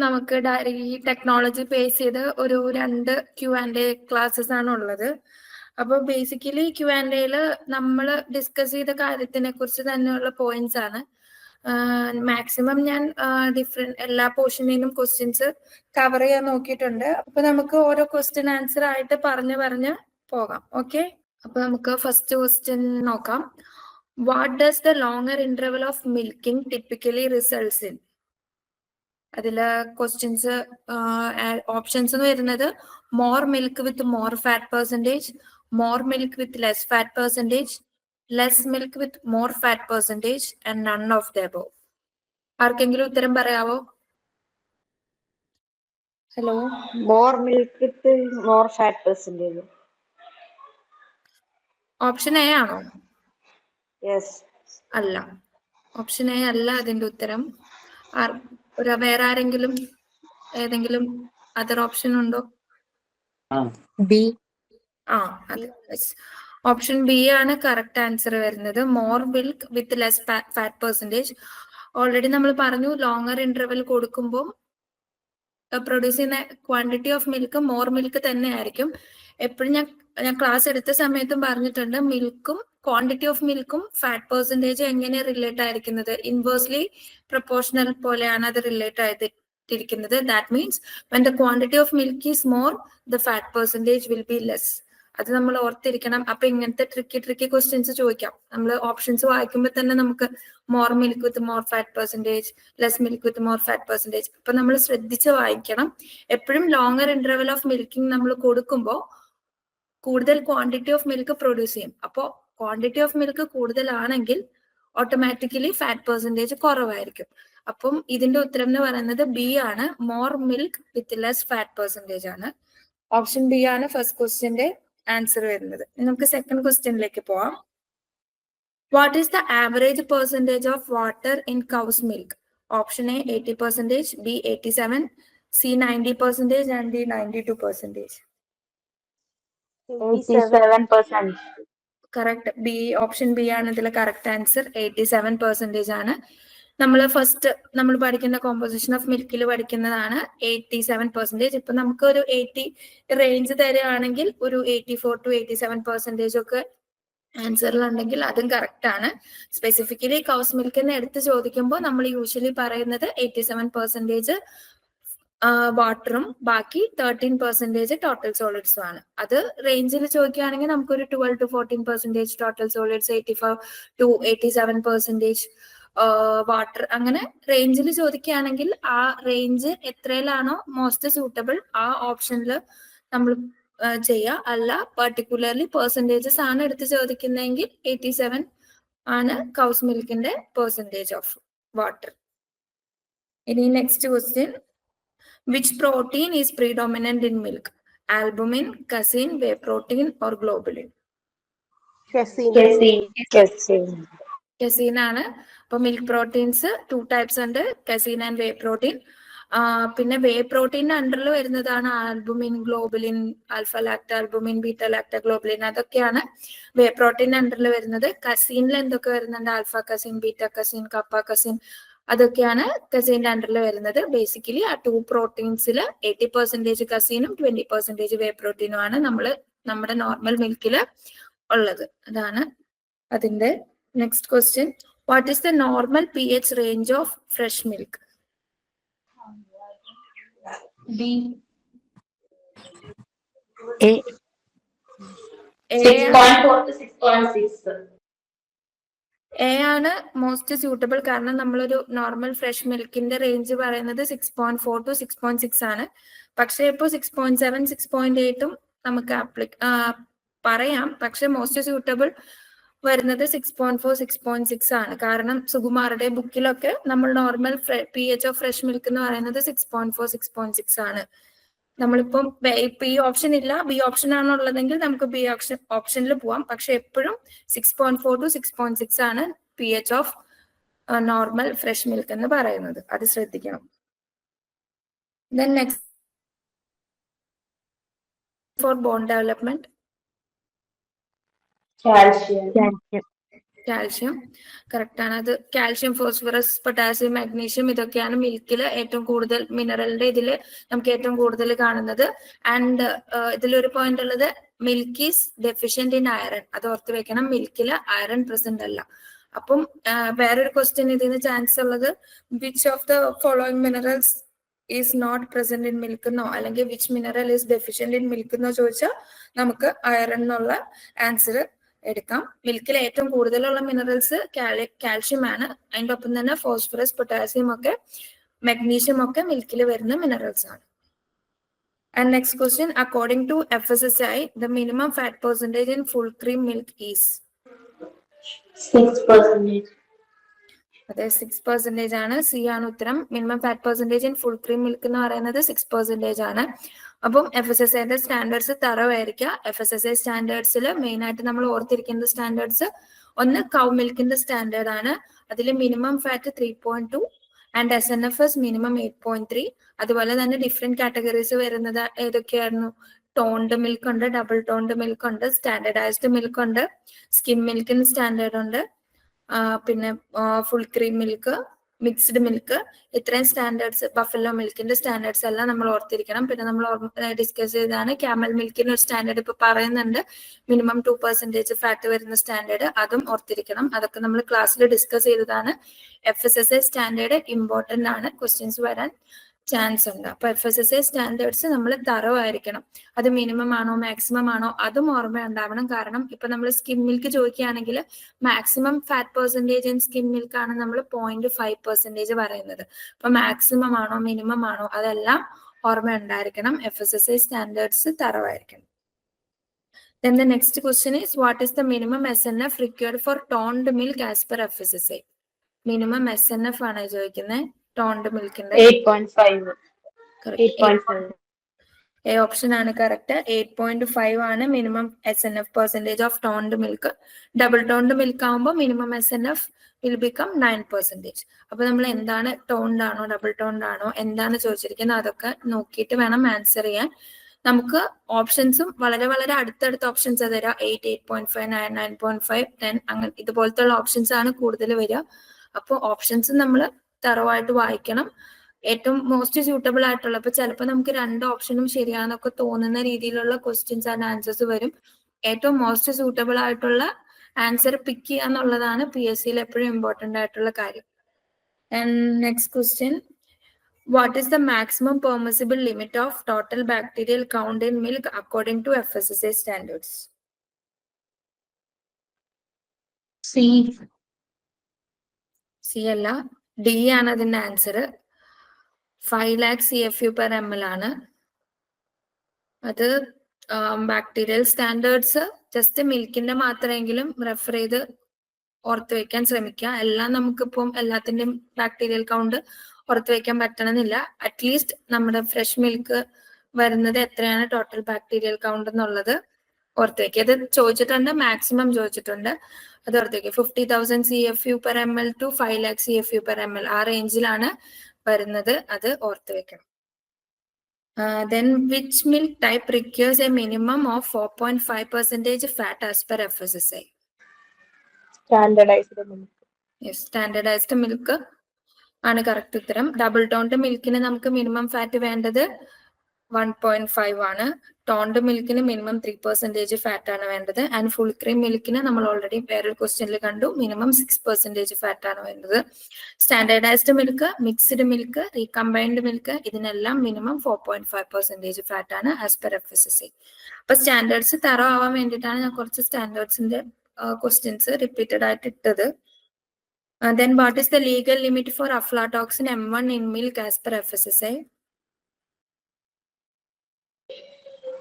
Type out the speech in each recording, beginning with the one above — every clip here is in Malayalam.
നമുക്ക് ഈ ടെക്നോളജി ബേസ് ചെയ്ത് ഒരു 2 Q&A ക്ലാസ്സസ് ആണ് ഉള്ളത്. അപ്പോൾ ബേസിക്കലി Q&Aയിൽ നമ്മൾ ഡിസ്കസ് ചെയ്ത കാര്യത്തിനെ കുറിച്ച് തന്നെയുള്ള പോയിന്റ്സ് ആണ്. മാക്സിമം ഞാൻ എല്ലാ പോർഷനിലും ക്വസ്റ്റ്യൻസ് കവർ ചെയ്യാൻ നോക്കിയിട്ടുണ്ട്. അപ്പൊ നമുക്ക് ഓരോ ക്വസ്റ്റ്യൻ ആൻസർ ആയിട്ട് പറഞ്ഞ് പോകാം. ഓക്കെ, അപ്പൊ നമുക്ക് ഫസ്റ്റ് ക്വസ്റ്റ്യൻ നോക്കാം. What does the longer interval of milking typically results in? അതില് ക്വസ്റ്റ്യൻസ് ഓപ്ഷൻസ് വരുന്നത് more milk with more fat percentage, more milk with less fat percentage, less milk with more fat percentage and none of the above. ആർക്കെങ്കിലും ഉത്തരം പറയാവോ? Hello. More milk with more fat percentage. Option A ആണോ? യെസ്. അല്ല, ഓപ്ഷൻ എ അല്ല അതിന്റെ ഉത്തരം. വേറെ ആരെങ്കിലും ഏതെങ്കിലും അതർ ഓപ്ഷൻ ഉണ്ടോ? ബി. ഓപ്ഷൻ ബി ആണ് കറക്റ്റ് ആൻസർ വരുന്നത്. More milk with less fat percentage. Already നമ്മൾ പറഞ്ഞു ലോങ്ങർ ഇന്റർവെൽ കൊടുക്കുമ്പോൾ പ്രൊഡ്യൂസ് ചെയ്യുന്ന quantity of milk more milk തന്നെ ആയിരിക്കും. എപ്പോഴും ഞാൻ ക്ലാസ് എടുത്ത സമയത്തും പറഞ്ഞിട്ടുണ്ട്, മിൽക്കും ക്വാണ്ടിറ്റി ഓഫ് മിൽക്കും ഫാറ്റ് പെർസെൻറ്റേജ് എങ്ങനെ റിലേറ്റ് ആയിരിക്കുന്നത്? ഇൻവേഴ്സ്ലി പ്രൊപ്പോർഷണൽ പോലെയാണ് അത് റിലേറ്റ് ആയിട്ടിരിക്കുന്നത്. That means when the quantity of milk is more, the fat percentage will be less. അത് നമ്മൾ ഓർത്തിരിക്കണം. അപ്പൊ ഇങ്ങനത്തെ ട്രിക്കി ക്വസ്റ്റ്യൻസ് ചോദിക്കാം. നമ്മൾ ഓപ്ഷൻസ് വായിക്കുമ്പോൾ തന്നെ നമുക്ക് more milk with more fat percentage, less milk with more fat percentage. അപ്പൊ നമ്മൾ ശ്രദ്ധിച്ച് വായിക്കണം. എപ്പോഴും ലോങ്ങർ ഇന്റർവെൽ ഓഫ് മിൽക്കിംഗ് നമ്മൾ കൊടുക്കുമ്പോൾ കൂടുതൽ ക്വാണ്ടിറ്റി ഓഫ് മിൽക്ക് പ്രൊഡ്യൂസ് ചെയ്യും. അപ്പോൾ ക്വാണ്ടിറ്റി ഓഫ് മിൽക്ക് കൂടുതലാണെങ്കിൽ ഓട്ടോമാറ്റിക്കലി ഫാറ്റ് പെർസെൻറ്റേജ് കുറവായിരിക്കും. അപ്പം ഇതിന്റെ ഉത്തരം എന്ന് പറയുന്നത് ബി ആണ്, more milk with less fat percentage ആണ്. ഓപ്ഷൻ ബി ആണ് ഫസ്റ്റ് ക്വസ്റ്റ്യന്റെ ആൻസർ വരുന്നത്. നമുക്ക് സെക്കൻഡ് ക്വസ്റ്റ്യനിലേക്ക് പോവാം. What is the average percentage of water in cows milk? Option A 80%, B 87%, C 90% and D 92%. 87%. Correct. B, option B ആണ് ഇതിലെ കറക്റ്റ് ആൻസർ. 87% ആണ്. നമ്മൾ പഠിക്കുന്ന കോമ്പോസിഷൻ ഓഫ് മിൽക്കിൽ പഠിക്കുന്നതാണ് 87%. ഇപ്പൊ നമുക്ക് ഒരു 80 റേഞ്ച് തരുകയാണെങ്കിൽ ഒരു 84 to 87% ഒക്കെ ആൻസറിലുണ്ടെങ്കിൽ അതും കറക്റ്റ് ആണ്. സ്പെസിഫിക്കലി കൗസ് മിൽക്കിന് എടുത്ത് ചോദിക്കുമ്പോൾ നമ്മൾ യൂഷ്വലി പറയുന്നത് 87% വാട്ടറും ബാക്കി 13% ടോട്ടൽ സോളിഡ്സും ആണ്. അത് റേഞ്ചിൽ ചോദിക്കുകയാണെങ്കിൽ നമുക്കൊരു 12 to 14% total solids, 85 to 87% water, അങ്ങനെ റേഞ്ചിൽ ചോദിക്കുകയാണെങ്കിൽ ആ റേഞ്ച് എത്രയിലാണോ മോസ്റ്റ് സൂട്ടബിൾ ആ ഓപ്ഷനിൽ നമ്മൾ ചെയ്യുക. അല്ല പെർട്ടിക്കുലർലി പെർസെൻറ്റേജസ് ആണ് എടുത്ത് ചോദിക്കുന്നതെങ്കിൽ 87 ആണ് കൗസ് മിൽക്കിന്റെ പെർസെൻറ്റേജ് ഓഫ് വാട്ടർ. ഇനി next question. Which protein is predominant in milk? Albumin, casein, whey protein or globulin? Casein ആണ്. അപ്പൊ മിൽക്ക് പ്രോട്ടീൻസ് 2 types ഉണ്ട്, casein ആൻഡ് whey protein. പിന്നെ വേ പ്രോട്ടീൻ്റെ അണ്ടറിൽ വരുന്നതാണ് albumin, globulin, alpha lacta albumin, beta lacta globulin, അതൊക്കെയാണ് വേ പ്രോട്ടീൻ്റെ അണ്ടറിൽ വരുന്നത്. കസീനിൽ എന്തൊക്കെ വരുന്നുണ്ട്? Alpha casein, beta casein, kappa casein, അതൊക്കെയാണ് കസീൻ്റെ അണ്ടറിൽ വരുന്നത്. ബേസിക്കലി ആ 2 പ്രോട്ടീൻസിൽ 80% കസീനും 20% വേ പ്രോട്ടീനും ആണ് നമ്മുടെ നോർമൽ മിൽക്കിൽ ഉള്ളത്. അതാണ് അതിന്റെ next question. What is the normal pH range of fresh milk? B. A 6.4 to 6.6. A ആണ് മോസ്റ്റ് സ്യൂട്ടബിൾ. കാരണം നമ്മളൊരു നോർമൽ ഫ്രഷ് മിൽക്കിന്റെ റേഞ്ച് പറയുന്നത് 6.4 to 6.6 ആണ്. പക്ഷെ ഇപ്പോൾ 6.7, 6.8 നമുക്ക് പറയാം. പക്ഷെ മോസ്റ്റ് സ്യൂട്ടബിൾ വരുന്നത് 6.4, 6.6 ആണ്. കാരണം സുകുമാറുടെ ബുക്കിലൊക്കെ നമ്മൾ normal pH of fresh milk എന്ന് പറയുന്നത് 6.4, 6.6 ആണ്. നമ്മളിപ്പം ഇപ്പൊ ഈ ഓപ്ഷൻ ഇല്ല, ബി ഓപ്ഷൻ ആണുള്ളതെങ്കിൽ നമുക്ക് ബി ഓപ്ഷനിൽ പോവാം. പക്ഷെ എപ്പോഴും 6.4 to 6.6 ആണ് pH of normal fresh milk എന്ന് പറയുന്നത്. അത് ശ്രദ്ധിക്കണം. Then next, for bone development, Calcium. Calcium correct ആണ്. അത് കാൽഷ്യം, ഫോസ്ഫറസ്, പൊട്ടാസ്യം, മാഗ്നീഷ്യം ഇതൊക്കെയാണ് മിൽക്കിൽ ഏറ്റവും കൂടുതൽ മിനറലിന്റെ ഇതിൽ നമുക്ക് ഏറ്റവും കൂടുതൽ കാണുന്നത്. ആൻഡ് ഇതിലൊരു പോയിന്റ് ഉള്ളത് milk is deficient in iron. അത് ഓർത്ത് വെക്കണം, മിൽക്കിൽ അയറൺ പ്രസന്റ് അല്ല. അപ്പം വേറൊരു ക്വസ്റ്റ്യൻ ഇതിന് ചാൻസ് ഉള്ളത് which of the following minerals is not present in milk എന്നോ അല്ലെങ്കിൽ which mineral is deficient in milk എന്നോ ചോദിച്ചാൽ നമുക്ക് അയറൺ എന്നുള്ള ആൻസർ എടുക്കാം. മിൽക്കിൽ ഏറ്റവും കൂടുതലുള്ള മിനറൽസ് കാൽഷ്യം ആണ്. അതിൻ്റെ ഒപ്പം തന്നെ ഫോസ്ഫറസ്, പൊട്ടാസ്യം ഒക്കെ മഗ്നീഷ്യം ഒക്കെ മിൽക്കിൽ വരുന്ന മിനറൽസ് ആണ്. And next question, according to FSSAI, the minimum fat percentage in full cream milk is? 6%. അതെ 6% ആണ്. സി ആണ് ഉത്തരം. Minimum fat percentage in full cream milk എന്ന് പറയുന്നത് 6% ആണ്. അപ്പം FSSAIയുടെ സ്റ്റാൻഡേർഡ്സ് തറവായിരിക്കുക. FSSAI സ്റ്റാൻഡേർഡ്സിൽ മെയിൻ ആയിട്ട് നമ്മൾ ഓർത്തിരിക്കേണ്ട സ്റ്റാൻഡേർഡ്സ് ഒന്ന് കൗ മിൽക്കിന്റെ സ്റ്റാൻഡേർഡ് ആണ്. അതിൽ minimum fat 3.2 and SNFs minimum 8.3. അതുപോലെ തന്നെ ഡിഫറെന്റ് കാറ്റഗറീസ് വരുന്നത് ഏതൊക്കെയായിരുന്നു? ടോൺഡ് മിൽക്ക് ഉണ്ട്, ഡബിൾ ടോൺഡ് മിൽക്ക് ഉണ്ട്, സ്റ്റാൻഡേർഡൈസ്ഡ് മിൽക്ക് ഉണ്ട്, സ്കിം മിൽക്കിന് സ്റ്റാൻഡേർഡ് ഉണ്ട്, പിന്നെ full cream milk, mixed milk, ഇത്രയും സ്റ്റാൻഡേർഡ്സ്. ബഫല്ലോ മിൽക്കിന്റെ സ്റ്റാൻഡേർഡ്സ് എല്ലാം നമ്മൾ ഓർത്തിരിക്കണം. പിന്നെ നമ്മൾ ഡിസ്കസ് ചെയ്തതാണ് ക്യാമൽ മിൽക്കിന് ഒരു സ്റ്റാൻഡേർഡ് ഇപ്പൊ പറയുന്നുണ്ട്, മിനിമം 2% ഫാറ്റ് വരുന്ന സ്റ്റാൻഡേർഡ്, അതും ഓർത്തിരിക്കണം. അതൊക്കെ നമ്മൾ ക്ലാസ്സിൽ ഡിസ്കസ് ചെയ്തതാണ്. FSSAI സ്റ്റാൻഡേർഡ് ഇമ്പോർട്ടന്റ് ആണ്, ക്വസ്റ്റ്യൻസ് വരാൻ ചാൻസ് ഉണ്ട്. അപ്പൊ FSSAI സ്റ്റാൻഡേർഡ്സ് നമ്മൾ തറവായിരിക്കണം. അത് മിനിമം ആണോ മാക്സിമം ആണോ അതും ഓർമ്മ ഉണ്ടാവണം. കാരണം ഇപ്പൊ നമ്മൾ സ്കിം മിൽക്ക് ചോദിക്കുകയാണെങ്കിൽ maximum fat percentage in skim milk ആണ് നമ്മൾ 0.5% പറയുന്നത്. അപ്പൊ മാക്സിമം ആണോ മിനിമം ആണോ അതെല്ലാം ഓർമ്മ ഉണ്ടായിരിക്കണം. FSSAI സ്റ്റാൻഡേർഡ്സ് തറവായിരിക്കണം. Then the next question is, what is the minimum SNF required for toned milk as per FSSAI? Minimum SNF ആണ് ചോദിക്കുന്നത് ടോൺഡ് മിൽക്കിന്റെ. 8.5. 8.5. എ ഓപ്ഷൻ ആണ് കറക്റ്റ്. 8.5 ആണ് minimum SNF percentage of toned milk. Double toned milk ആകുമ്പോൾ മിനിമം SNF വിൽ ബിക്കം 9%. അപ്പൊ നമ്മൾ എന്താണ് ടോൺഡ് ആണോ ഡബിൾ ടോൺഡ് ആണോ എന്താണ് ചോദിച്ചിരിക്കുന്നത് അതൊക്കെ നോക്കിയിട്ട് വേണം ആൻസർ ചെയ്യാൻ. നമുക്ക് ഓപ്ഷൻസും വളരെ വളരെ അടുത്തടുത്ത ഓപ്ഷൻസ് തരാം. 8, 8.5, 9, 9.5, 10 അങ്ങനെ ഇതുപോലത്തെ ഉള്ള ഓപ്ഷൻസ് ആണ് കൂടുതൽ വരിക. അപ്പോൾ ഓപ്ഷൻസ് നമ്മൾ തറവായിട്ട് വായിക്കണം. ഏറ്റവും മോസ്റ്റ് സ്യൂട്ടബിൾ ആയിട്ടുള്ള, ഇപ്പൊ ചിലപ്പോൾ നമുക്ക് രണ്ട് ഓപ്ഷനും ശരിയാണെന്നൊക്കെ തോന്നുന്ന രീതിയിലുള്ള ക്വസ്റ്റ്യൻസ് ആൻഡ് ആൻസേഴ്സ് വരും. ഏറ്റവും മോസ്റ്റ് സ്യൂട്ടബിൾ ആയിട്ടുള്ള ആൻസർ പിക്ക് ചെയ്യുക എന്നുള്ളതാണ് PSCയിൽ എപ്പോഴും ഇമ്പോർട്ടന്റ് ആയിട്ടുള്ള കാര്യം. And next question, what is the maximum permissible limit of total bacterial count in milk according to FSSAI standards? C അല്ല, D ആണ് അതിന്റെ answer. 5 lakh CFU per ml ആണ്. അത് ബാക്ടീരിയൽ സ്റ്റാൻഡേർഡ്സ് ജസ്റ്റ് മിൽക്കിന്റെ മാത്രമെങ്കിലും റെഫർ ചെയ്ത് ഓർത്ത് വെക്കാൻ ശ്രമിക്കുക. എല്ലാം നമുക്കിപ്പം എല്ലാത്തിന്റെയും ബാക്ടീരിയൽ കൗണ്ട് ഓർത്ത് വെക്കാൻ പറ്റണമെന്നില്ല. അറ്റ്ലീസ്റ്റ് നമ്മുടെ ഫ്രഷ് മിൽക്ക് വരുന്നത് എത്രയാണ് ടോട്ടൽ ബാക്ടീരിയൽ കൗണ്ട് എന്നുള്ളത് ഓർത്ത് വെക്കുക. അത് ചോദിച്ചിട്ടുണ്ട്, മാക്സിമം ചോദിച്ചിട്ടുണ്ട്, അത് ഓർത്ത് വെക്കുക. 50,000 CFU per ml to 5 lakh CFU per ml ആ റേഞ്ചിലാണ് വരുന്നത്, അത് ഓർത്ത് വെക്കണം. Then which milk type requires a minimum of 4.5% fat as per FSSAI? Standardized milk. Yes, standardized milk ആണ് കറക്റ്റ് ഉത്തരം. ഡബിൾ ടോൺഡ് മിൽക്കിന് നമുക്ക് മിനിമം ഫാറ്റ് വേണ്ടത് 1.5 ആണ്. ടോൺഡ് മിൽക്കിന് മിനിമം 3% ഫാറ്റ് ആണ് വേണ്ടത്. ആൻഡ് ഫുൾ ക്രീം മിൽക്കിന് നമ്മൾ ഓൾറെഡി വേറൊരു ക്വസ്റ്റ്യനിൽ കണ്ടു, മിനിമം 6% ഫാറ്റ് ആണ് വേണ്ടത്. Standardized milk, mixed milk, recombined milk ഇതിനെല്ലാം മിനിമം 4.5% ഫാറ്റ് ആണ് ആസ് പെർ FSSAI. അപ്പൊ സ്റ്റാൻഡേർഡ്സ് തറോ ആവാൻ വേണ്ടിയിട്ടാണ് ഞാൻ കുറച്ച് സ്റ്റാൻഡേർഡ്സിന്റെ ക്വസ്റ്റ്യൻസ് റിപ്പീറ്റഡ് ആയിട്ട് ഇട്ടത്. Then what is the legal limit for aflatoxin M1 in milk as per FSSAI?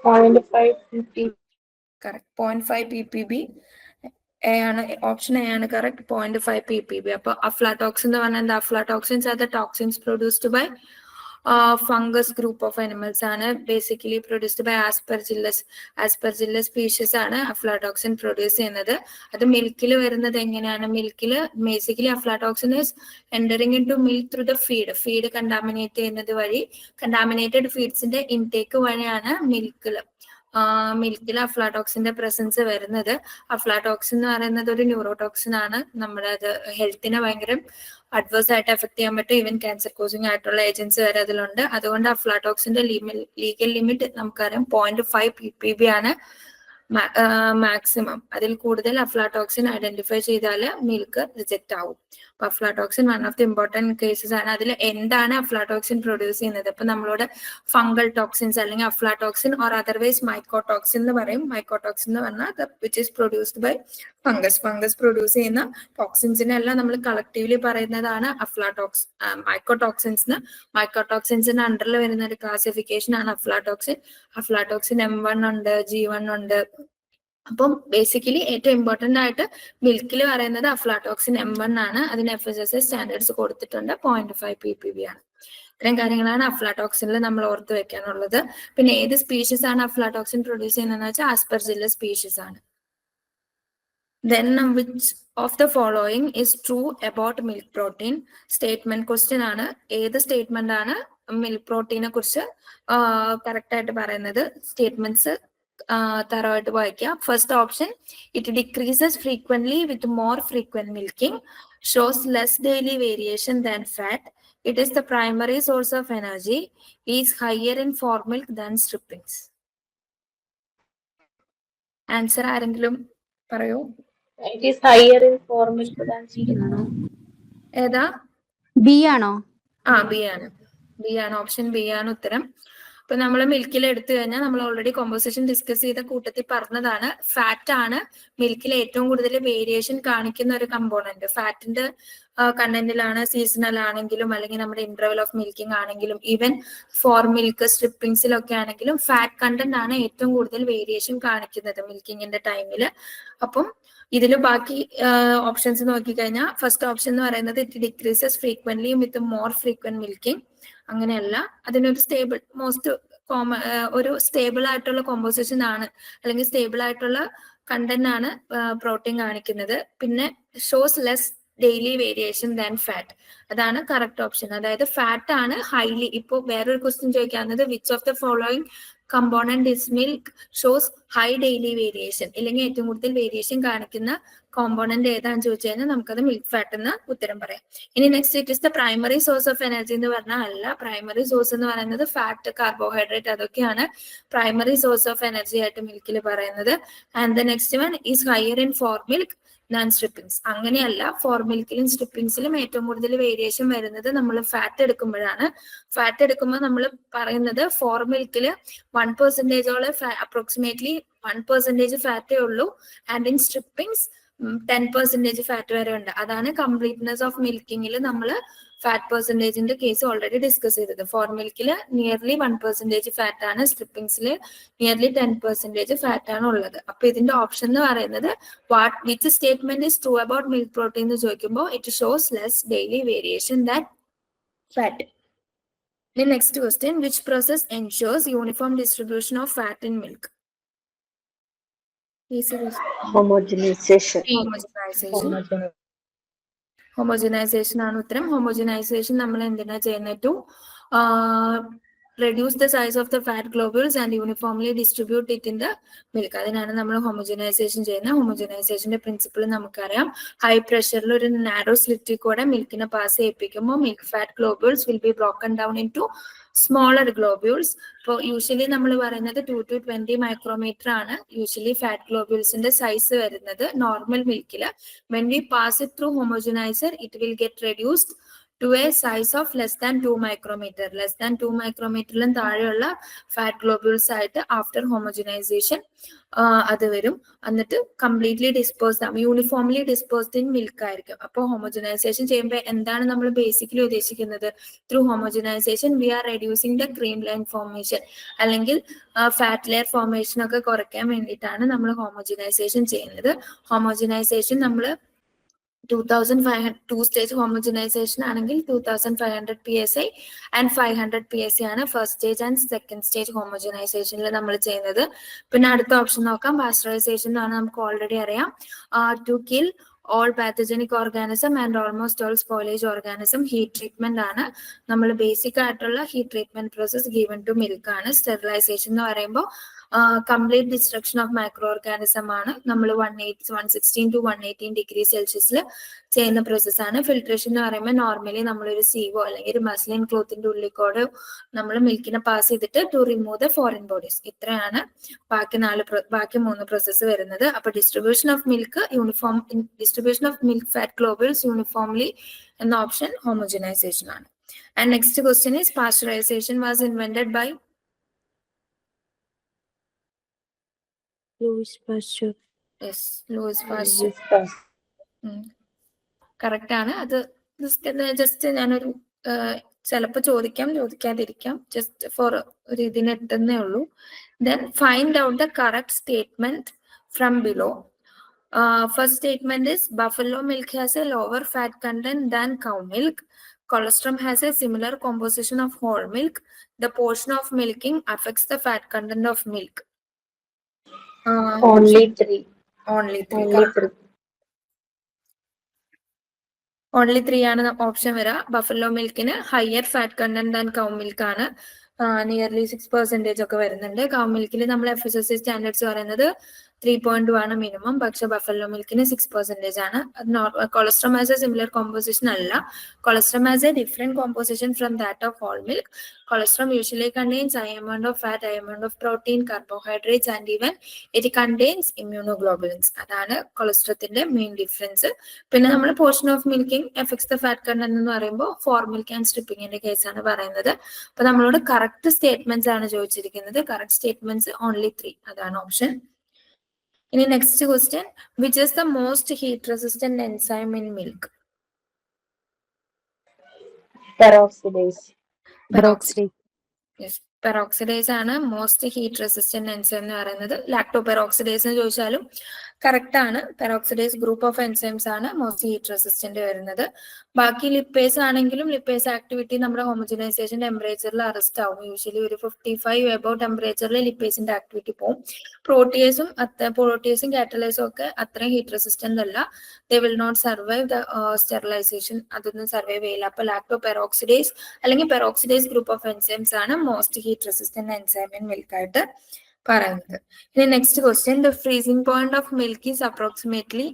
0.5 ppb. Correct, 0.5 ppb. Option A ആണ് correct, 0.5 ppb. അപ്പൊ aflatoxin എന്ന് പറഞ്ഞാൽ എന്താ? Aflatoxins are the toxins produced by fungus group of animals ആണ്. Basically produced by aspergillus species ആണ് അഫ്ലാടോക്സിൻ പ്രൊഡ്യൂസ് ചെയ്യുന്നത്. അത് മിൽക്കിൽ വരുന്നത് എങ്ങനെയാണ്? മിൽക്കിൽ basically aflatoxin is entering into milk through the feed contaminate ചെയ്യുന്നത് വഴി, കണ്ടാമിനേറ്റഡ് ഫീഡ്സിന്റെ ഇൻടേക്ക് വഴിയാണ് മിൽക്കിൽ മിൽക്കിൽ അഫ്ലാടോക്സിന്റെ പ്രസൻസ് വരുന്നത്. അഫ്ലാടോക്സിൻ എന്ന് പറയുന്നത് ഒരു ന്യൂറോടോക്സിൻ ആണ്. നമ്മുടെ അത് ഹെൽത്തിനെ ഭയങ്കര അഡ്വേഴ്സ് ആയിട്ട് എഫക്ട് ചെയ്യാൻ പറ്റും. ഈവൻ ക്യാൻസർ കോസിംഗ് ആയിട്ടുള്ള ഏജൻസ് വരെ അതിലുണ്ട്. അതുകൊണ്ട് അഫ്ലാടോക്സിന്റെ ലീഗൽ ലിമിറ്റ് നമുക്കറിയാം 0.5 ppb ആണ് മാക്സിമം. അതിൽ കൂടുതൽ അഫ്ലാടോക്സിൻ ഐഡന്റിഫൈ ചെയ്താൽ മിൽക്ക് റിജക്ട് ആവും. അപ്പൊ aflatoxin one of the important cases ആണ്. അതിൽ എന്താണ് അഫ്ലാടോക്സിൻ പ്രൊഡ്യൂസ് ചെയ്യുന്നത്? ഇപ്പൊ നമ്മളോട് ഫംഗൽ ടോക്സിൻസ് അല്ലെങ്കിൽ അഫ്ലാടോക്സിൻ ഓർ അതർവൈസ് മൈക്കോടോക്സിൻ എന്ന് പറയും. മൈക്കോടോക്സിൻ എന്ന് പറഞ്ഞാൽ which is produced by fungus produce ചെയ്യുന്ന ടോക്സിൻസിനെ എല്ലാം നമ്മൾ കളക്റ്റീവ്ലി പറയുന്നതാണ് മൈക്കോടോക്സിൻസ്. മൈക്കോടോക്സിൻസിന്റെ അണ്ടറിൽ വരുന്ന ഒരു ക്ലാസിഫിക്കേഷൻ ആണ് അഫ്ലാടോക്സിൻ. അഫ്ലാടോക്സിൻ M1 ഉണ്ട്, G1 ഉണ്ട്. അപ്പം ബേസിക്കലി ഏറ്റവും ഇമ്പോർട്ടന്റ് ആയിട്ട് മിൽക്കിൽ പറയുന്നത് അഫ്ലാടോക്സിൻ M1 ആണ്. അതിന് FSSAI സ്റ്റാൻഡേർഡ്സ് കൊടുത്തിട്ടുണ്ട്. 0.5 ppb ആണ്. ഇത്രയും കാര്യങ്ങളാണ് അഫ്ലാടോക്സിനിൽ നമ്മൾ ഓർത്ത് വെക്കാനുള്ളത്. പിന്നെ ഏത് സ്പീഷീസ് ആണ് അഫ്ലാടോക്സിൻ പ്രൊഡ്യൂസ് ചെയ്യുന്നതെന്ന് വെച്ചാൽ ആസ്പെർജില്ലസ് സ്പീഷീസ് ആണ്. Then which of the following is true about milk protein? Statement question ആണ്. ഏത് സ്റ്റേറ്റ്മെന്റ് ആണ് മിൽക്ക് പ്രോട്ടീനെ കുറിച്ച് കറക്റ്റ് ആയിട്ട് പറയുന്നത്? സ്റ്റേറ്റ്മെന്റ്സ് തറവായിട്ട് വായിക്കാം. First option, it decreases frequently with more frequent milking, shows less daily variation than fat, it is the primary source of energy, is higher in fore milk than strippings. Answer ആരെങ്കിലും പറയൂ. It is higher in for milk than steam. ഏതാ? ബി ആണോ? ബി ആണ്. ഓപ്ഷൻ ബി ആണ് ഉത്തരം. അപ്പൊ നമ്മൾ മിൽക്കിൽ എടുത്തു കഴിഞ്ഞാൽ നമ്മൾ ഓൾറെഡി കോമ്പോസിഷൻ ഡിസ്കസ് ചെയ്ത കൂട്ടത്തിൽ പറഞ്ഞതാണ്, ഫാറ്റ് ആണ് മിൽക്കിൽ ഏറ്റവും കൂടുതൽ വേരിയേഷൻ കാണിക്കുന്ന ഒരു കമ്പോണന്റ്. ഫാറ്റിന്റെ കണ്ടന്റിലാണ് സീസണൽ ആണെങ്കിലും അല്ലെങ്കിൽ നമ്മുടെ ഇന്റർവൽ ഓഫ് മിൽക്കിംഗ് ആണെങ്കിലും ഈവൻ ഫോർ മിൽക്ക് സ്ട്രിപ്പിംഗ്സിലൊക്കെ ആണെങ്കിലും ഫാറ്റ് കണ്ടന്റ് ആണ് ഏറ്റവും കൂടുതൽ വേരിയേഷൻ കാണിക്കുന്നത് മിൽക്കിങ്ങിന്റെ ടൈമിൽ. അപ്പം ഇതിൽ ബാക്കി ഓപ്ഷൻസ് നോക്കിക്കഴിഞ്ഞാൽ ഫസ്റ്റ് ഓപ്ഷൻ എന്ന് പറയുന്നത് it decreases frequently with more frequent milking. അങ്ങനെയല്ല, അതിനൊരു ഒരു സ്റ്റേബിൾ ആയിട്ടുള്ള കോമ്പോസിഷൻ ആണ് അല്ലെങ്കിൽ സ്റ്റേബിൾ ആയിട്ടുള്ള കണ്ടന്റ് ആണ് പ്രോട്ടീൻ കാണിക്കുന്നത്. പിന്നെ shows less daily variation than fat, അതാണ് കറക്റ്റ് ഓപ്ഷൻ. അതായത് ഫാറ്റ് ആണ് ഹൈലി. ഇപ്പോൾ വേറൊരു ക്വസ്റ്റ്യൻ ചോദിക്കാവുന്നത് which of the following component is milk shows high daily variation, ഇല്ലെങ്കിൽ ഏറ്റവും കൂടുതൽ വേരിയേഷൻ കാണിക്കുന്ന കോമ്പോണന്റ് ഏതാണെന്ന് ചോദിച്ചു കഴിഞ്ഞാൽ നമുക്കത് മിൽക്ക് ഫാറ്റ് എന്ന് ഉത്തരം പറയാം. ഇനി next, it is the primary source of energy എന്ന് പറഞ്ഞാൽ അല്ല. പ്രൈമറി സോഴ്സ് എന്ന് പറയുന്നത് ഫാറ്റ്, കാർബോഹൈഡ്രേറ്റ് അതൊക്കെയാണ് പ്രൈമറി സോഴ്സ് ഓഫ് എനർജി ആയിട്ട് മിൽക്കിൽ പറയുന്നത്. And the next one is higher in fore milk than strippings. അങ്ങനെയല്ല, ഫോർ മിൽക്കിലും സ്ട്രിപ്പിംഗ്സിലും ഏറ്റവും കൂടുതൽ വേരിയേഷൻ വരുന്നത് നമ്മൾ ഫാറ്റ് എടുക്കുമ്പോഴാണ്. ഫാറ്റ് എടുക്കുമ്പോൾ നമ്മൾ പറയുന്നത് ഫോർ മിൽക്കിൽ 1% അപ്രോക്സിമേറ്റ്ലി 1% ഫാറ്റേ ഉള്ളൂ. ആൻഡ് ഇൻ സ്ട്രിപ്പിംഗ്സ് 10% ഫാറ്റ് വരെ ഉണ്ട്. അതാണ് കംപ്ലീറ്റ്നെസ് ഓഫ് മിൽക്കിങ്ങിൽ നമ്മൾ ഫാറ്റ് പെർസെന്റേജിന്റെ കേസ് ഓൾറെഡി ഡിസ്കസ് ചെയ്തത്. ഫോർ മിൽക്കിൽ നിയർലി 1% ഫാറ്റ് ആണ്, സ്ട്രിപ്പിംഗ്സിൽ നിയർലി 10% ഫാറ്റ് ആണ് ഉള്ളത്. അപ്പൊ ഇതിന്റെ ഓപ്ഷൻ എന്ന് പറയുന്നത് which statement is true about milk protein എന്ന് ചോദിക്കുമ്പോൾ it shows less daily variation than fat. The next question, which process ensures uniform distribution of fat in milk? Homogenization. Homogenization ആണ് ഉത്തരം. Homogenization നമ്മൾ എന്തിനാ ചെയ്യുന്നത്? To reduce the size of the fat globules and uniformly distribute it in the milk. അതിനാണ് നമ്മൾ ഹോമോജനൈസേഷൻ ചെയ്യുന്നത്. ഹോമോജനൈസേഷന്റെ പ്രിൻസിപ്പിൾ നമുക്കറിയാം. ഹൈ പ്രഷറിൽ ഒരു നാരോ സ്ലിറ്റിൽ കൂടെ മിൽക്കിനെ പാസ് ചെയ്യിപ്പിക്കുമ്പോൾ milk fat globules will be broken down into smaller globules. ഇപ്പോൾ യൂഷ്വലി നമ്മൾ പറയുന്നത് 2 to 20 മൈക്രോമീറ്റർ ആണ് യൂഷ്വലി ഫാറ്റ് ഗ്ലോബ്യൂൾസിന്റെ സൈസ് വരുന്നത് നോർമൽ മിൽക്കിൽ. When we pass it through homogenizer it will get reduced to a size of less than 2 micrometer. Less than 2 micrometer താഴെയുള്ള ഫാറ്റ് ഗ്ലോബ്യൂൾസ് ആയിട്ട് ആഫ്റ്റർ ഹോമോജനൈസേഷൻ അത് വരും. എന്നിട്ട് കംപ്ലീറ്റ്ലി ഡിസ്പോസ്ഡ് ആവും, യൂണിഫോംലി ഡിസ്പോസ്ഡ് ഇൻ മിൽക്ക് ആയിരിക്കും. അപ്പോൾ ഹോമോജനൈസേഷൻ ചെയ്യുമ്പോൾ എന്താണ് നമ്മൾ ബേസിക്കലി ഉദ്ദേശിക്കുന്നത്? Through homogenization we are reducing the cream line formation അല്ലെങ്കിൽ ഫാറ്റ് ലെയർ ഫോർമേഷൻ ഒക്കെ കുറയ്ക്കാൻ വേണ്ടിയിട്ടാണ് നമ്മൾ ഹോമോജനൈസേഷൻ ചെയ്യുന്നത്. ഹോമോജനൈസേഷൻ നമ്മൾ 2500 2-stage homogenization ആണെങ്കിൽ 2500 psi and 500 psi ആണ് first stage and second stage ഹോമോജനൈസേഷനിൽ നമ്മൾ ചെയ്യുന്നത്. പിന്നെ അടുത്ത ഓപ്ഷൻ നോക്കാം, പാസ്ചറൈസേഷൻ എന്നാണ്. നമുക്ക് ഓൾറെഡി അറിയാം, to kill all pathogenic organism and almost all spoilage organism. Heat treatment ആണ് നമ്മൾ ബേസിക് ആയിട്ടുള്ള heat treatment process given to milk ആണ്. സ്റ്റെറിലൈസേഷൻ എന്ന് പറയുമ്പോൾ complete destruction of micro organism ആണ് നമ്മൾ 116 to 118 ഡിഗ്രി സെൽഷ്യസിൽ ചെയ്യുന്ന പ്രോസസ്സാണ്. ഫിൽട്രേഷൻ എന്ന് പറയുമ്പോൾ നോർമലി നമ്മളൊരു സീവോ അല്ലെങ്കിൽ ഒരു മസ്ലിൻ ക്ലോത്തിന്റെ ഉള്ളിൽ നമ്മൾ മിൽക്കിനെ പാസ് ചെയ്തിട്ട് to remove the foreign bodies. ഇത്രയാണ് ബാക്കി 3 പ്രോസസ്സ് വരുന്നത്. അപ്പൊ distribution of milk fat globules uniformly എന്ന ഓപ്ഷൻ ഹോമോജനൈസേഷൻ ആണ്. And next question is pasteurization was invented by Louis Pasteur. Louis Pasteur. Correct ആണ്. അത് ജസ്റ്റ് ഞാനൊരു ചിലപ്പോൾ ചോദിക്കാതിരിക്കാം, ജസ്റ്റ് ഫോർ ഒരു ഇതിന് ഇട്ടുന്നേ ഉള്ളൂ. Then find out the correct statement from below. First statement is buffalo milk has a lower fat content than cow milk. Colostrum has a similar composition of whole milk. The portion of milking affects the fat content of milk. Only three. Only three. Only 3 ആണ് ഓപ്ഷൻ വരാ. ബഫല്ലോ മിൽക്കിന് higher fat content than cow milk ആണ്. നിയർലി 6% ഒക്കെ വരുന്നുണ്ട്. കൗ മിൽക്കിൽ നമ്മൾ FSSAI സ്റ്റാൻഡേർഡ്സ് പറയുന്നത് 3.2 ആണ് മിനിമം. പക്ഷെ ബഫല്ലോ മിൽക്കിന് 6% ആണ്. Colostrum has a similar composition അല്ല. Colostrum has a different composition from that of whole milk. Colostrum usually contains high amount of fat, high amount of protein, carbohydrates and even it contains immunoglobulins. അതാണ് കൊളസ്ട്രത്തിന്റെ മെയിൻ ഡിഫറൻസ്. പിന്നെ നമ്മൾ portion of milking effects the fat content എന്ന് പറയുമ്പോൾ ഫോർ മിൽക്ക് ആൻഡ് സ്ട്രിപ്പിങ്ങിന്റെ കേസാണ് പറയുന്നത്. അപ്പൊ നമ്മളോട് കറക്റ്റ് സ്റ്റേറ്റ്മെന്റ്സ് ആണ് ചോദിച്ചിരിക്കുന്നത്. കറക്റ്റ് സ്റ്റേറ്റ്മെന്റ്സ് ഓൺലി 3, അതാണ് ഓപ്ഷൻ. ഇനി next question, which is the most heat resistant enzyme in milk? Peroxidase. Yes, peroxidase ആണ് മോസ്റ്റ് ഹീറ്റ് റെസിസ്റ്റന്റ് എൻസൈം എന്ന് പറയുന്നത്. ലാക്ടോ പെറോക്സിഡേസ് എന്ന് ചോദിച്ചാലും കറക്റ്റ് ആണ്. പെറോക്സിഡേസ് ഗ്രൂപ്പ് ഓഫ് എൻസൈംസ് ആണ് മോസ്റ്റ് ഹീറ്റ് റെസിസ്റ്റന്റ് വരുന്നത്. ബാക്കി ലിപ്പേസ് ആണെങ്കിലും ലിപ്പേസ് ആക്ടിവിറ്റി നമ്മുടെ ഹോമോജനൈസേഷൻ ടെമ്പറേച്ചറിൽ അറസ്റ്റ് ആവും. യൂഷ്വലി ഒരു 55 എബോവ് ടെമ്പറേച്ചറിൽ ലിപ്പേസിന്റെ ആക്ടിവിറ്റി പോകും. പ്രോട്ടിയേസും കാറ്റലൈസും ഒക്കെ അത്രയും ഹീറ്റ് റെസിസ്റ്റന്റ് അല്ല. They will not survive the sterilization, അതൊന്നും സർവൈവ് ചെയ്യില്ല. അപ്പൊ ലാക്ടോ പെറോക്സിഡേസ് അല്ലെങ്കിൽ പെറോക്സിഡേസ് ഗ്രൂപ്പ് ഓഫ് എൻസൈംസ് ആണ് most heat resistant enzyme in milk ആയിട്ട് പറയുന്നത്. ഇനി next question, the freezing point of milk is approximately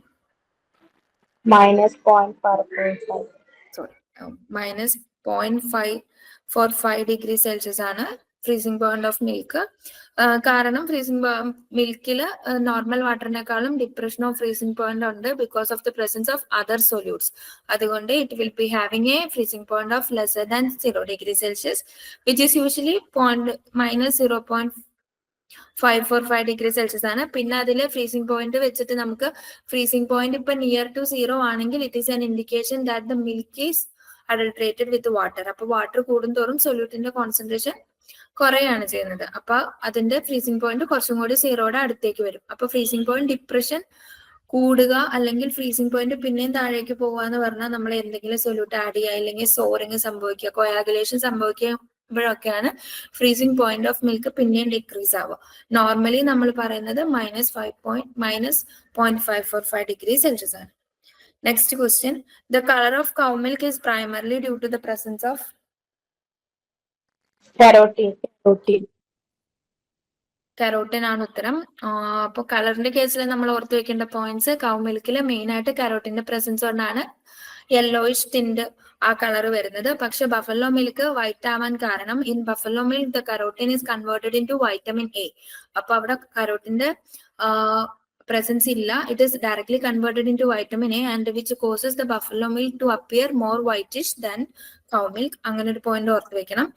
-0.545 degree Celsius ആണ് ഫ്രീസിംഗ് പോയിന്റ് ഓഫ് മിൽക്ക്. കാരണം ഫ്രീസിംഗ് മിൽക്കിൽ നോർമൽ വാട്ടറിനേക്കാളും ഡിപ്രഷൻ ഓഫ് ഫ്രീസിംഗ് പോയിന്റ് ഉണ്ട് because of the presence of other solutes. അതുകൊണ്ട് it will be having A freezing point of lesser than 0 degree Celsius which is usually -0.545 degree Celsius ആണ്. പിന്നെ അതിൽ ഫ്രീസിംഗ് പോയിന്റ് വെച്ചിട്ട് നമുക്ക് ഫ്രീസിംഗ് പോയിന്റ് ഇപ്പൊ നിയർ ടു 0 ആണെങ്കിൽ it is an indication that the milk is adulterated with water. അപ്പൊ വാട്ടർ കൂടുന്തോറും സൊല്യൂട്ടിന്റെ കോൺസെൻട്രേഷൻ കുറയാണ് ചെയ്യുന്നത്. അപ്പൊ അതിന്റെ ഫ്രീസിംഗ് പോയിന്റ് കുറച്ചും കൂടി 0യുടെ അടുത്തേക്ക് വരും. അപ്പൊ ഫ്രീസിംഗ് പോയിന്റ് ഡിപ്രഷൻ കൂടുക അല്ലെങ്കിൽ ഫ്രീസിംഗ് പോയിന്റ് പിന്നെയും താഴേക്ക് പോകുക എന്ന് പറഞ്ഞാൽ നമ്മൾ എന്തെങ്കിലും സൊല്യൂട്ട് ആഡ് ചെയ്യുക, അല്ലെങ്കിൽ സോറിങ് സംഭവിക്കുക, കൊയാഗുലേഷൻ സംഭവിക്കുമ്പോഴൊക്കെയാണ് ഫ്രീസിംഗ് പോയിന്റ് ഓഫ് മിൽക്ക് പിന്നെയും ഡിക്രീസ് ആവുക. നോർമലി നമ്മൾ പറയുന്നത് -0.545 ഡിഗ്രി സെൽഷ്യസ് ആണ്. Next question, the colour of cow milk is primarily due to the presence of carotene ആണ് ഉത്തരം. അപ്പൊ കളറിന്റെ കേസിൽ നമ്മൾ ഓർത്ത് വെക്കേണ്ട പോയിന്റ്സ്, കൗ മിൽക്കിൽ മെയിൻ ആയിട്ട് കരോട്ടിന്റെ പ്രസൻസ് കൊണ്ടാണ് യെല്ലോയിഷ് ടിൻഡ് ആ കളർ വരുന്നത്. പക്ഷെ ബഫല്ലോ മിൽക്ക് വൈറ്റ് ആവാൻ കാരണം in buffalo milk the carotene is converted into vitamin A. അപ്പൊ അവിടെ കരോട്ടിന്റെ presence illa, it is directly converted into vitamin A and which causes the buffalo milk to appear more whitish than cow milk. അങ്ങനെ ഒരു പോയിന്റ് ഓർത്ത് വെക്കണം.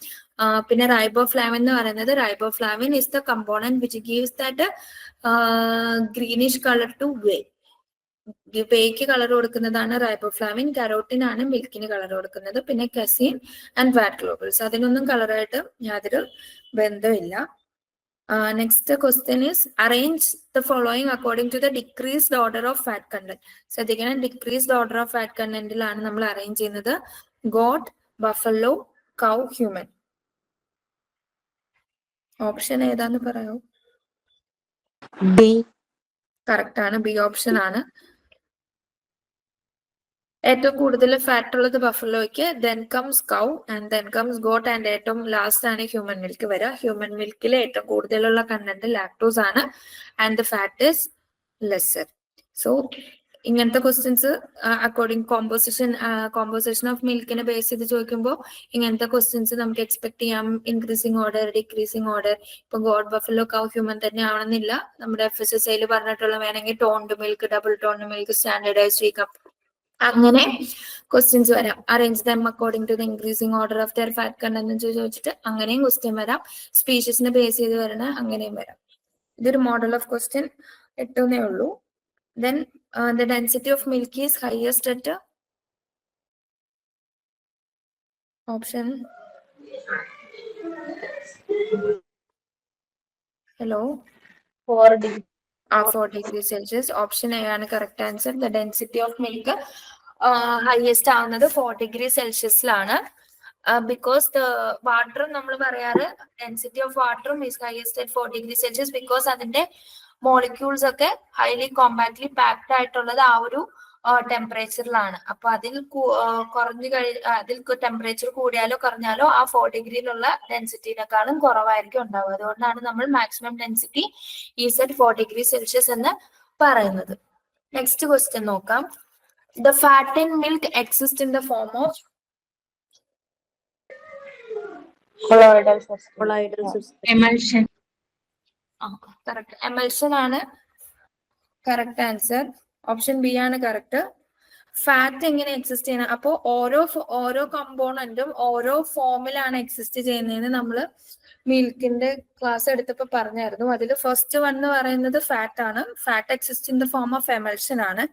പിന്നെ റൈബോഫ്ലാവിൻ എന്ന് പറയുന്നത്, riboflavin is the component which gives that greenish color to whey. വേയ്ക്ക് കളർ കൊടുക്കുന്നതാണ് റൈബോഫ്ലാവിൻ. കരോട്ടിൻ ആണ് മിൽക്കിന് കളർ കൊടുക്കുന്നത്. പിന്നെ കസീൻ ആൻഡ് ഫാറ്റ് ഗ്ലോബുൾസ്, അതിനൊന്നും കളറായിട്ട് യാതൊരു ബന്ധമില്ല. Next question is, arrange the following according to the decreased order of fat content. ശ്രദ്ധിക്കണം, decreased order of fat content ലാണ് നമ്മൾ അറേഞ്ച് ചെയ്യുന്നത്. goat, buffalo, cow, human. Option ഏതാന്ന് പറയൂ. ബി. കറക്റ്റ് ആണ്, ബി ഓപ്ഷൻ ആണ്. ഏറ്റവും കൂടുതൽ ഫാറ്റ് ഉള്ളത് ബഫലോയ്ക്ക്, then comes cow and then comes goat and ഏറ്റവും ലാസ്റ്റ് ആണ് ഹ്യൂമൻ മിൽക്ക് വരിക. ഹ്യൂമൻ മിൽക്കിൽ ഏറ്റവും കൂടുതലുള്ള കണ്ടന്റ് ലാക്ടോസ് ആണ് and the fat is lesser. So ഇങ്ങനത്തെ ക്വസ്റ്റ്യൻസ് അക്കോർഡിംഗ് കോമ്പോസിഷൻ ഓഫ് മിൽക്കിനെ ബേസ് ചെയ്ത് ചോദിക്കുമ്പോൾ ഇങ്ങനത്തെ ക്വസ്റ്റ്യൻസ് നമുക്ക് എക്സ്പെക്ട് ചെയ്യാം. Increasing order, decreasing order. ഇപ്പൊ ഗോഡ് ബഫലോ കൗ ഹ്യൂമൻ തന്നെ ആവണമെന്നില്ല. നമ്മുടെ FSSAയിൽ പറഞ്ഞിട്ടുള്ള വേണമെങ്കിൽ toned milk, double toned milk, standardise cup, അങ്ങനെ ക്വസ്റ്റ്യൻസ് വരാം. Arrange them according to the increasing order of their fat content ചോദിച്ചിട്ട് അങ്ങനെയും ക്വസ്റ്റ്യൻ വരാം. സ്പീഷീസിനെ ബേസ് ചെയ്ത് വരണ അങ്ങനെയും വരാം. ഇതൊരു മോഡൽ ഓഫ് ക്വസ്റ്റ്യൻ എട്ടുന്നേ ഉള്ളൂ. Then the density of milk is highest at option. Hello. 4 degree. 4 degrees Celsius. Option A ആണ് correct answer. The density of milk highest ആവുന്നത് 4 degrees Celsiusലാണ്. Because the water നമ്മൾ പറയാറ് density of water is highest at 4 degrees Celsius because അതിന്റെ മോളിക്യൂൾസ് ഒക്കെ ഹൈലി കോമ്പാക്ട്ലി പാക്ഡ് ആയിട്ടുള്ളത് ആ ഒരു ടെമ്പറേച്ചറിലാണ്. അപ്പൊ അതിൽ അതിൽ ടെമ്പറേച്ചർ കൂടിയാലോ കുറഞ്ഞാലോ ആ 4 ഡിഗ്രിയിലുള്ള ഡെൻസിറ്റിനെക്കാളും കുറവായിരിക്കും ഉണ്ടാവുക. അതുകൊണ്ടാണ് നമ്മൾ maximum density is at 4 degree Celsius എന്ന് പറയുന്നത്. നെക്സ്റ്റ് ക്വസ്റ്റ്യൻ നോക്കാം. The fat in milk exist in the form of colloidal system. Emulsion. Correct, emulsion ആണ് കറക്റ്റ് ആൻസർ. ഓപ്ഷൻ ബി ആണ് കറക്റ്റ്. ഫാറ്റ് എങ്ങനെ എക്സിസ്റ്റ് ചെയ്യണം? അപ്പോൾ ഓരോ കമ്പോണന്റും ഓരോ ഫോമിലാണ് എക്സിസ്റ്റ് ചെയ്യുന്നതെന്ന് നമ്മൾ മിൽക്കിന്റെ ക്ലാസ് എടുത്തപ്പോൾ പറഞ്ഞായിരുന്നു. അതിൽ ഫസ്റ്റ് വൺ എന്ന് പറയുന്നത് ഫാറ്റ് ആണ്. Fat exist in the form of emulsion ആണ്.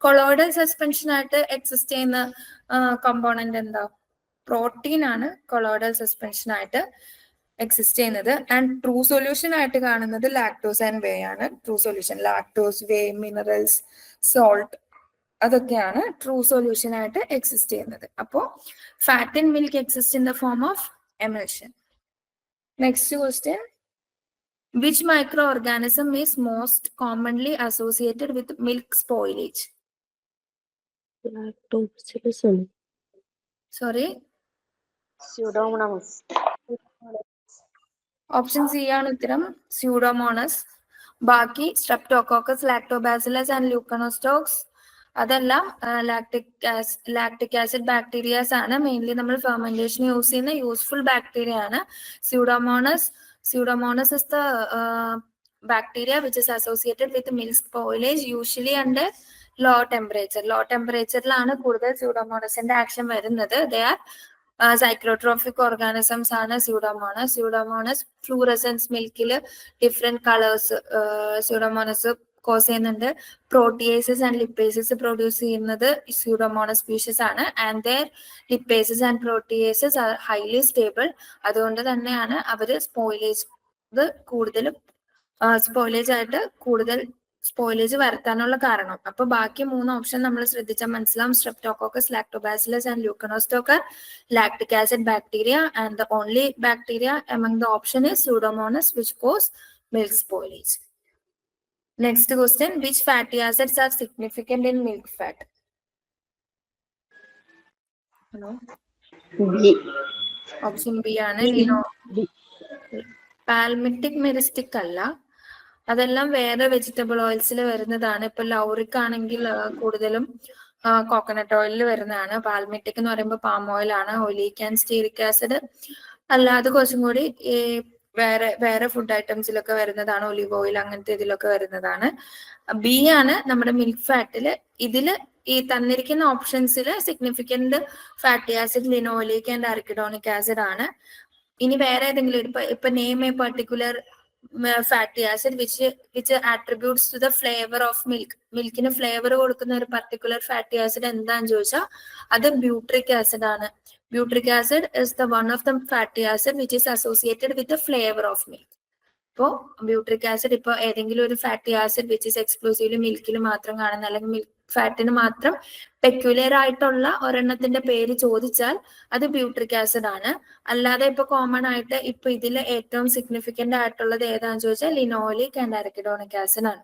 കൊളോയിഡൽ സസ്പെൻഷൻ ആയിട്ട് എക്സിസ്റ്റ് ചെയ്യുന്ന കമ്പോണന്റ് എന്താ? പ്രോട്ടീൻ ആണ് കൊളോയിഡൽ സസ്പെൻഷൻ ആയിട്ട് എക്സിസ്റ്റ് ചെയ്യുന്നത്. ആൻഡ് ട്രൂ സൊല്യൂഷൻ ആയിട്ട് കാണുന്നത് ലാക്ടോസ് ആൻഡ് വേ ആണ്. ട്രൂ സൊല്യൂഷൻ ലാക്ടോസ്, വേ, മിനറൽസ്, സോൾട്ട്, അതൊക്കെയാണ് ട്രൂ സൊല്യൂഷൻ ആയിട്ട് എക്സിസ്റ്റ് ചെയ്യുന്നത്. അപ്പോൾ fat in milk exist in the form of emulsion. Next question. Which micro organism is most commonly associated with milk spoilage? Sorry, Pseudomonas. Option C ആണ് ഉത്തരം, സ്യൂഡോമോണസ്. ബാക്കി സ്ട്രെപ്റ്റോകോക്കസ്, ലാക്ടോബാസിലസ് ആൻഡ് ലൂക്കണോസ്റ്റോക്സ് അതെല്ലാം ലാക്ടിക് ആസിഡ് ബാക്ടീരിയാസ് ആണ്. മെയിൻലി നമ്മൾ ഫെർമെന്റേഷൻ യൂസ് ചെയ്യുന്ന യൂസ്ഫുൾ ബാക്ടീരിയ ആണ്. Pseudomonas is the bacteria which is associated with milk spoilage, usually under low temperature. Low temperature-ലാണ് കൂടുതൽ സ്യൂഡോമോണസിന്റെ ആക്ഷൻ വരുന്നത്. They are cyclotrophic organisms ആണ് സ്യൂഡോമോണസ്. സ്യൂഡോമോണസ് ഫ്ലൂറസൻസ് മിൽക്കിൽ ഡിഫറെന്റ് കളേഴ്സ് സ്യൂഡോമോണസ് കോസ് ചെയ്യുന്നുണ്ട്. പ്രോട്ടിയേസസ് ആൻഡ് ലിപ്പേസസ് പ്രൊഡ്യൂസ് ചെയ്യുന്നത് സ്യൂഡോമോണസ് സ്പീഷീസ് ആണ്. And their lipases and proteases are highly stable. അതുകൊണ്ട് തന്നെയാണ് അവർ സ്പോയിലേജ് വരുത്താനുള്ള കാരണം. അപ്പൊ ബാക്കി 3 ഓപ്ഷൻ നമ്മൾ ശ്രദ്ധിച്ചാൽ മനസ്സിലാവും. Streptococcus, Lactobacillus and Leuconostoc are lactic acid bacteria, and the only bacteria among the option is Pseudomonas which cause milk spoilage. Next question. Which fatty acids are significant in milk fat? Hello. B. Option B ആണ്. പാൽമിറ്റിക് മെരിസ്റ്റിക് അല്ല, അതെല്ലാം വേറെ വെജിറ്റബിൾ ഓയിൽസിൽ വരുന്നതാണ്. ഇപ്പൊ ലൗറിക് ആണെങ്കിൽ കൂടുതലും കോക്കനട്ട് ഓയിലിൽ വരുന്നതാണ്. പാൽമിറ്റിക് എന്ന് പറയുമ്പോൾ പാം ഓയിൽ ആണ്. ഒലീക് ആൻഡ് സ്റ്റീറിക് ആസിഡ് അല്ലാതെ കുറച്ചും കൂടി വേറെ ഫുഡ് ഐറ്റംസിലൊക്കെ വരുന്നതാണ്. ഒലിവ് ഓയിൽ അങ്ങനത്തെ ഇതിലൊക്കെ വരുന്നതാണ്. ബി ആണ് നമ്മുടെ മിൽക്ക് ഫാറ്റില്. ഇതില് ഈ തന്നിരിക്കുന്ന ഓപ്ഷൻസിൽ significant fatty acid linoleic and arachidonic acid ആണ്. ഇനി വേറെ ഏതെങ്കിലും ഇപ്പൊ name a particular fatty acid which attributes to the flavour of milk. മിൽക്കിന് ഫ്ലേവർ കൊടുക്കുന്ന ഒരു പർട്ടിക്കുലർ ഫാറ്റി ആസിഡ് എന്താന്ന് ചോദിച്ചാൽ അത് ബ്യൂട്രിക് ആസിഡ് ആണ്. Butyric acid is the one of the fatty acid which is associated with the flavour of milk. ഇപ്പോൾ ബ്യൂട്രിക് ആസിഡ് ഇപ്പൊ ഏതെങ്കിലും ഒരു fatty acid which is exclusively മിൽക്കിൽ മാത്രം കാണുന്ന അല്ലെങ്കിൽ മിൽക്ക് ഫാറ്റിന് മാത്രം പെക്യുലർ ആയിട്ടുള്ള ഒരെണ്ണത്തിന്റെ പേര് ചോദിച്ചാൽ അത് ബ്യൂട്രിക് ആസിഡ് ആണ്. അല്ലാതെ ഇപ്പൊ കോമൺ ആയിട്ട് ഇപ്പൊ ഇതിൽ ഏറ്റവും സിഗ്നിഫിക്കന്റ് ആയിട്ടുള്ളത് ഏതാന്ന് ചോദിച്ചാൽ ലിനോലിക് ആൻഡ് അർക്കിഡോണിക് ആസിഡ് ആണ്.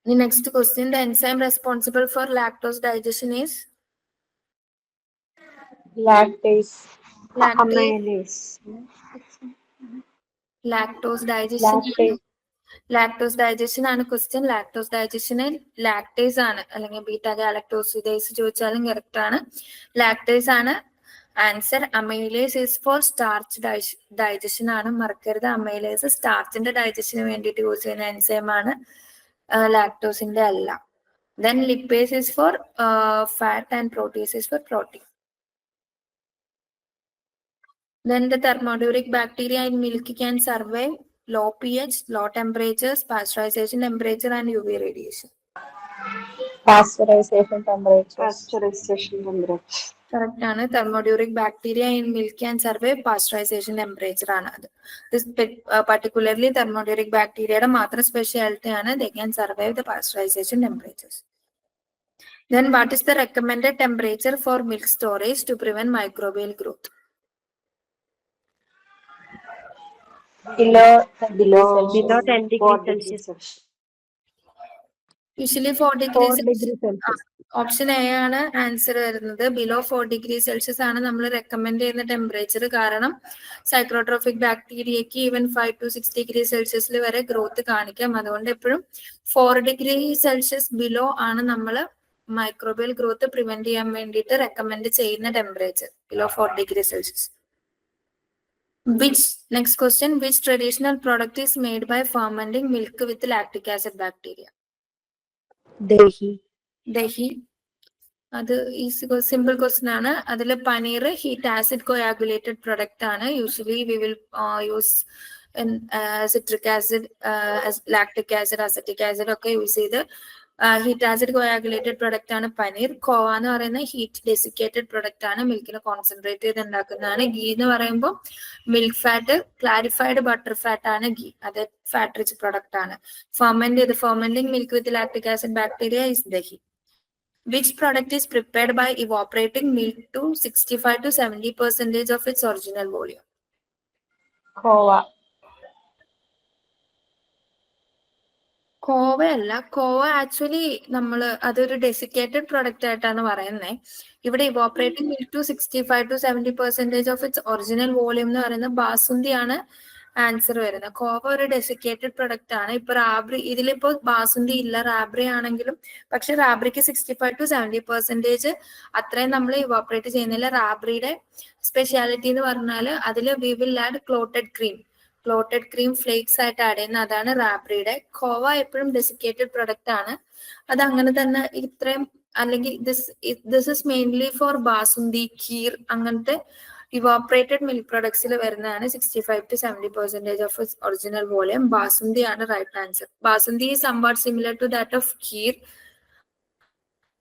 The next question, the enzyme responsible for lactose digestion is Lactase. amylase. lactose digestion. Lactase. Lactose digestion ആണ് ക്വസ്റ്റ്യൻ. ലാക്ടോസ് ഡൈജഷന് ലാക്ടേസ് ആണ്, അല്ലെങ്കിൽ ബീറ്റാ ഗാലക്ടോസിഡേസ് ചോദിച്ചാലും കറക്റ്റ് ആണ്. ലാക്ടേസ് ആണ് answer. Amylase is for starch digestion ആണ്, മറക്കരുത്. അമൈലേസ് സ്റ്റാർച്ചിന്റെ ഡൈജഷന് വേണ്ടിയിട്ട് യൂസ് ചെയ്യുന്ന എൻസൈം ആണ്, ലാക്ടോസിന്റെ അല്ല. Then lipase is for fat and protease is for protein. Then the thermoduric bacteria in milk can survive low pH, low temperatures, pasteurization temperature, and UV radiation. Pasteurization temperature. Pasteurization temperature. Correct ആണ്. thermoduric bacteria in milk can survive pasteurization temperature ആണ് അത്. This particularly thermoduric bacteria യുടെ മാത്രം സ്പെഷ്യാലിറ്റി ആണ്, they can survive the pasteurization temperatures. Then what is the recommended temperature for milk storage to prevent microbial growth? Below 10 Below degrees 10 degrees Celsius. Usually 4 degrees 4 degrees Celsius. Option A ആണ് ആൻസർ വരുന്നത്. ബിലോ 4 ഡിഗ്രി സെൽഷ്യസ് ആണ് നമ്മൾ റെക്കമെൻഡ് ചെയ്യുന്ന ടെമ്പറേച്ചർ. കാരണം സൈക്ലോട്രോഫിക് ബാക്ടീരിയക്ക് ഈവൻ 5 to 6 ഡിഗ്രി സെൽഷ്യസിൽ വരെ ഗ്രോത്ത് കാണിക്കാം. അതുകൊണ്ട് എപ്പോഴും 4 ഡിഗ്രി സെൽഷ്യസ് ബിലോ ആണ് നമ്മൾ മൈക്രോബിയൽ ഗ്രോത്ത് പ്രിവെന്റ് ചെയ്യാൻ വേണ്ടിയിട്ട് റെക്കമെൻഡ് ചെയ്യുന്ന temperature, below 4 degree Celsius. Next question, which traditional product is made by fermenting milk with lactic acid bacteria? Dahi. അത് സിമ്പിൾ ക്വസ്റ്റ്യൻ ആണ്. അതിൽ പനീർ ഹീറ്റ് ആസിഡ് കോയാഗുലേറ്റഡ് പ്രൊഡക്റ്റ് ആണ്. Usually we will use citric acid, lactic acid, acetic acid ഒക്കെ യൂസ് ചെയ്ത് ഹീറ്റ് ആസിഡ് കോയാഗുലേറ്റഡ് പ്രൊഡക്റ്റ് ആണ് പനീർ. കോവ എന്ന് പറയുന്ന ഹീറ്റ് ഡെസിക്കേറ്റഡ് പ്രൊഡക്റ്റ് ആണ്, മിൽക്കിനെ കോൺസെൻട്രേറ്റ് ചെയ്ത് ഉണ്ടാക്കുന്നതാണ്. ഗീ എന്ന് പറയുമ്പോൾ milk fat, clarified butter fat ആണ് ഗീ, അത് ഫാറ്റ് റിച്ച് പ്രൊഡക്റ്റ് ആണ്. Fermenting milk with lactic acid bacteria is dahi. Which product is prepared by evaporating milk to 65 to 70% of its original volume? കോവയല്ല. കോവ ആക്ച്വലി അതൊരു ഡെസിക്കേറ്റഡ് പ്രൊഡക്റ്റ് ആയിട്ടാണ് പറയുന്നത്. ഇവിടെ evaporating milk to 65 to 70% of its original volume എന്ന് പറയുന്നത് ബാസുന്തിയാണ് ആൻസർ വരുന്നത്. കോവ ഒരു ഡെസിക്കേറ്റഡ് പ്രൊഡക്റ്റ് ആണ്. ഇപ്പൊ റാബ്രി, ഇതിലിപ്പോ ബാസുന്തി ഇല്ല, റാബ്രി ആണെങ്കിലും, പക്ഷെ റാബ്രിക്ക് 65 to 70% അത്രയും നമ്മൾ ഇവോപ്പറേറ്റ് ചെയ്യുന്നില്ല. റാബ്രിയുടെ സ്പെഷ്യാലിറ്റി എന്ന് പറഞ്ഞാൽ അതിൽ we we add clotted cream flakes ആയിട്ട് ആഡ് ചെയ്യുന്ന, അതാണ് റാബ്രിയുടെ. കോവ എപ്പോഴും ഡെസിക്കേറ്റഡ് പ്രൊഡക്റ്റ് ആണ്, അത് അങ്ങനെ തന്നെ ഇത്രയും. അല്ലെങ്കിൽ this is mainly for basundi, kheer, അങ്ങനത്തെ ഇവോപ്പറേറ്റഡ് മിൽക്ക് പ്രൊഡക്ട്സിൽ വരുന്നതാണ് 65 to 70% of original volume. Basundi ആണ് right answer. Basundi is somewhat similar to that of kheer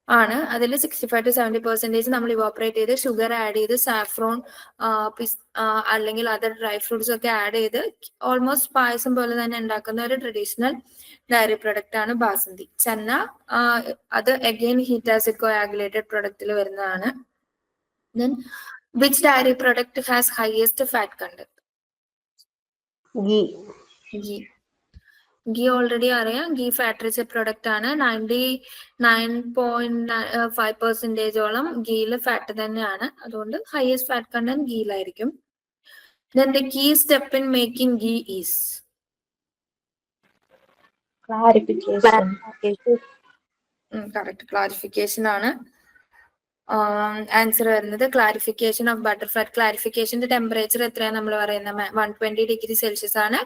ആണ്. അതിൽ 65 to 70% നമ്മൾ ഇവോപ്പറേറ്റ് ചെയ്ത് ഷുഗർ ആഡ് ചെയ്ത് സാഫ്രോൺ അല്ലെങ്കിൽ അതർ ഡ്രൈ ഫ്രൂട്ട്സ് ഒക്കെ ആഡ് ചെയ്ത് ഓൾമോസ്റ്റ് പായസം പോലെ തന്നെ ഉണ്ടാക്കുന്ന ഒരു ട്രഡീഷണൽ ഡയറി പ്രൊഡക്റ്റ് ആണ് ബാസുന്തി. ചന്ന അത് അഗെയിൻ ഹീറ്റ് ആസിഡ് കോയാഗുലേറ്റഡ് പ്രൊഡക്റ്റിൽ വരുന്നതാണ്. Then which dairy product has highest fat content? Ghee already അറിയാം. ghee ഫാറ്റ് റിച്ച് പ്രൊഡക്റ്റ് ആണ്. 99.5% ഗീയിൽ ഫാറ്റ് തന്നെയാണ്, അതുകൊണ്ട് ഹയസ്റ്റ് ഫാറ്റ് കണ്ടന്റ് ഗീയിലായിരിക്കും. Then the key step in making ghee is clarification. Correct, clarification ആണ് ആൻസർ വരുന്നത്. Clarification of butter fat. ക്ലാരിഫിക്കേഷന്റെ ടെമ്പറേച്ചർ എത്രയാണ് നമ്മൾ പറയുന്നത്? 120 ഡിഗ്രി സെൽഷ്യസ് ആണ്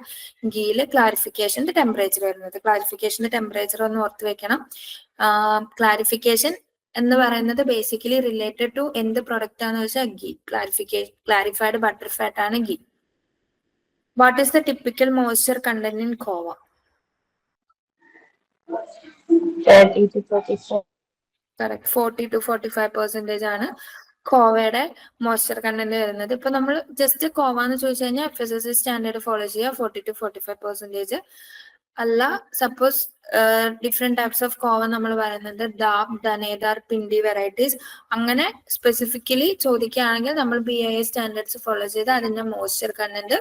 ഗീയില് ക്ലാരിഫിക്കേഷന്റെ ടെമ്പറേച്ചർ വരുന്നത്. ക്ലാരിഫിക്കേഷന്റെ ടെമ്പറേച്ചർ ഒന്ന് ഓർത്ത് വെക്കണം. ക്ലാരിഫിക്കേഷൻ എന്ന് പറയുന്നത് ബേസിക്കലി റിലേറ്റഡ് ടു എന്ത് പ്രൊഡക്റ്റ് ആണെന്ന് വെച്ചാൽ ഗീ. ക്ലാരിഫൈഡ് ബട്ടർ ഫാറ്റ് ആണ് ghee. What is the typical moisture content in khoa? 30 to 45. Correct, 40 to 45% ആണ് കോവയുടെ മോയ്സ്ചർ കണ്ടന്റ് വരുന്നത്. ഇപ്പൊ നമ്മൾ ജസ്റ്റ് കോവ എന്ന് ചോദിച്ചു കഴിഞ്ഞാൽ FSSAI സ്റ്റാൻഡേർഡ് ഫോളോ ചെയ്യുക, 40 to 45% അല്ല. സപ്പോസ് ഡിഫറെന്റ് ടൈപ്സ് ഓഫ് കോവ നമ്മൾ പറയുന്നത് ദാബ്, ദനേദാർ, പിണ്ടി വെറൈറ്റീസ്, അങ്ങനെ സ്പെസിഫിക്കലി ചോദിക്കുകയാണെങ്കിൽ നമ്മൾ BIS സ്റ്റാൻഡേർഡ്സ് ഫോളോ ചെയ്ത് അതിന്റെ മോയ്സ്ചർ കണ്ടന്റ്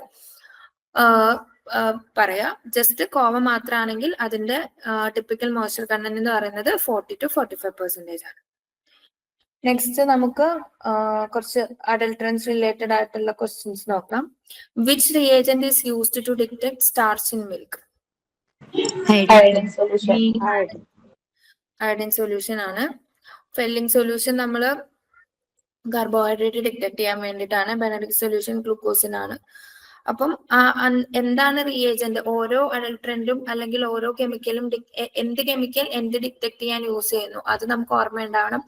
പറയാം. ജസ്റ്റ് കോവ മാത്രമാണെങ്കിൽ അതിന്റെ ടിപ്പിക്കൽ മോയ്സ്ചർ കണ്ടന്റ് എന്ന് പറയുന്നത് 40 to 45% ആണ്. നെക്സ്റ്റ് നമുക്ക് കുറച്ച് അഡൾട്രൻസ് റിലേറ്റഡ് ആയിട്ടുള്ള ക്വസ്റ്റ്യൻസ് നോക്കാം. Which reagent is used to detect starch in milk? Iodine solution. Iodine solution ആണ്. ഫെല്ലിംഗ് സൊല്യൂഷൻ നമ്മൾ കാർബോഹൈഡ്രേറ്റ് ഡിറ്റക്ട് ചെയ്യാൻ വേണ്ടിയിട്ടാണ്. ബെനഡിക് സൊല്യൂഷൻ ഗ്ലൂക്കോസിനാണ്. അപ്പം എന്താണ് റിയേജന്റ്? ഓരോ അഡൾട്രന്റും അല്ലെങ്കിൽ ഓരോ കെമിക്കലും എന്ത് കെമിക്കൽ എന്ത് ഡിറ്റക്ട് ചെയ്യാൻ യൂസ് ചെയ്യുന്നു അത് നമുക്ക് ഓർമ്മയുണ്ടാവണം.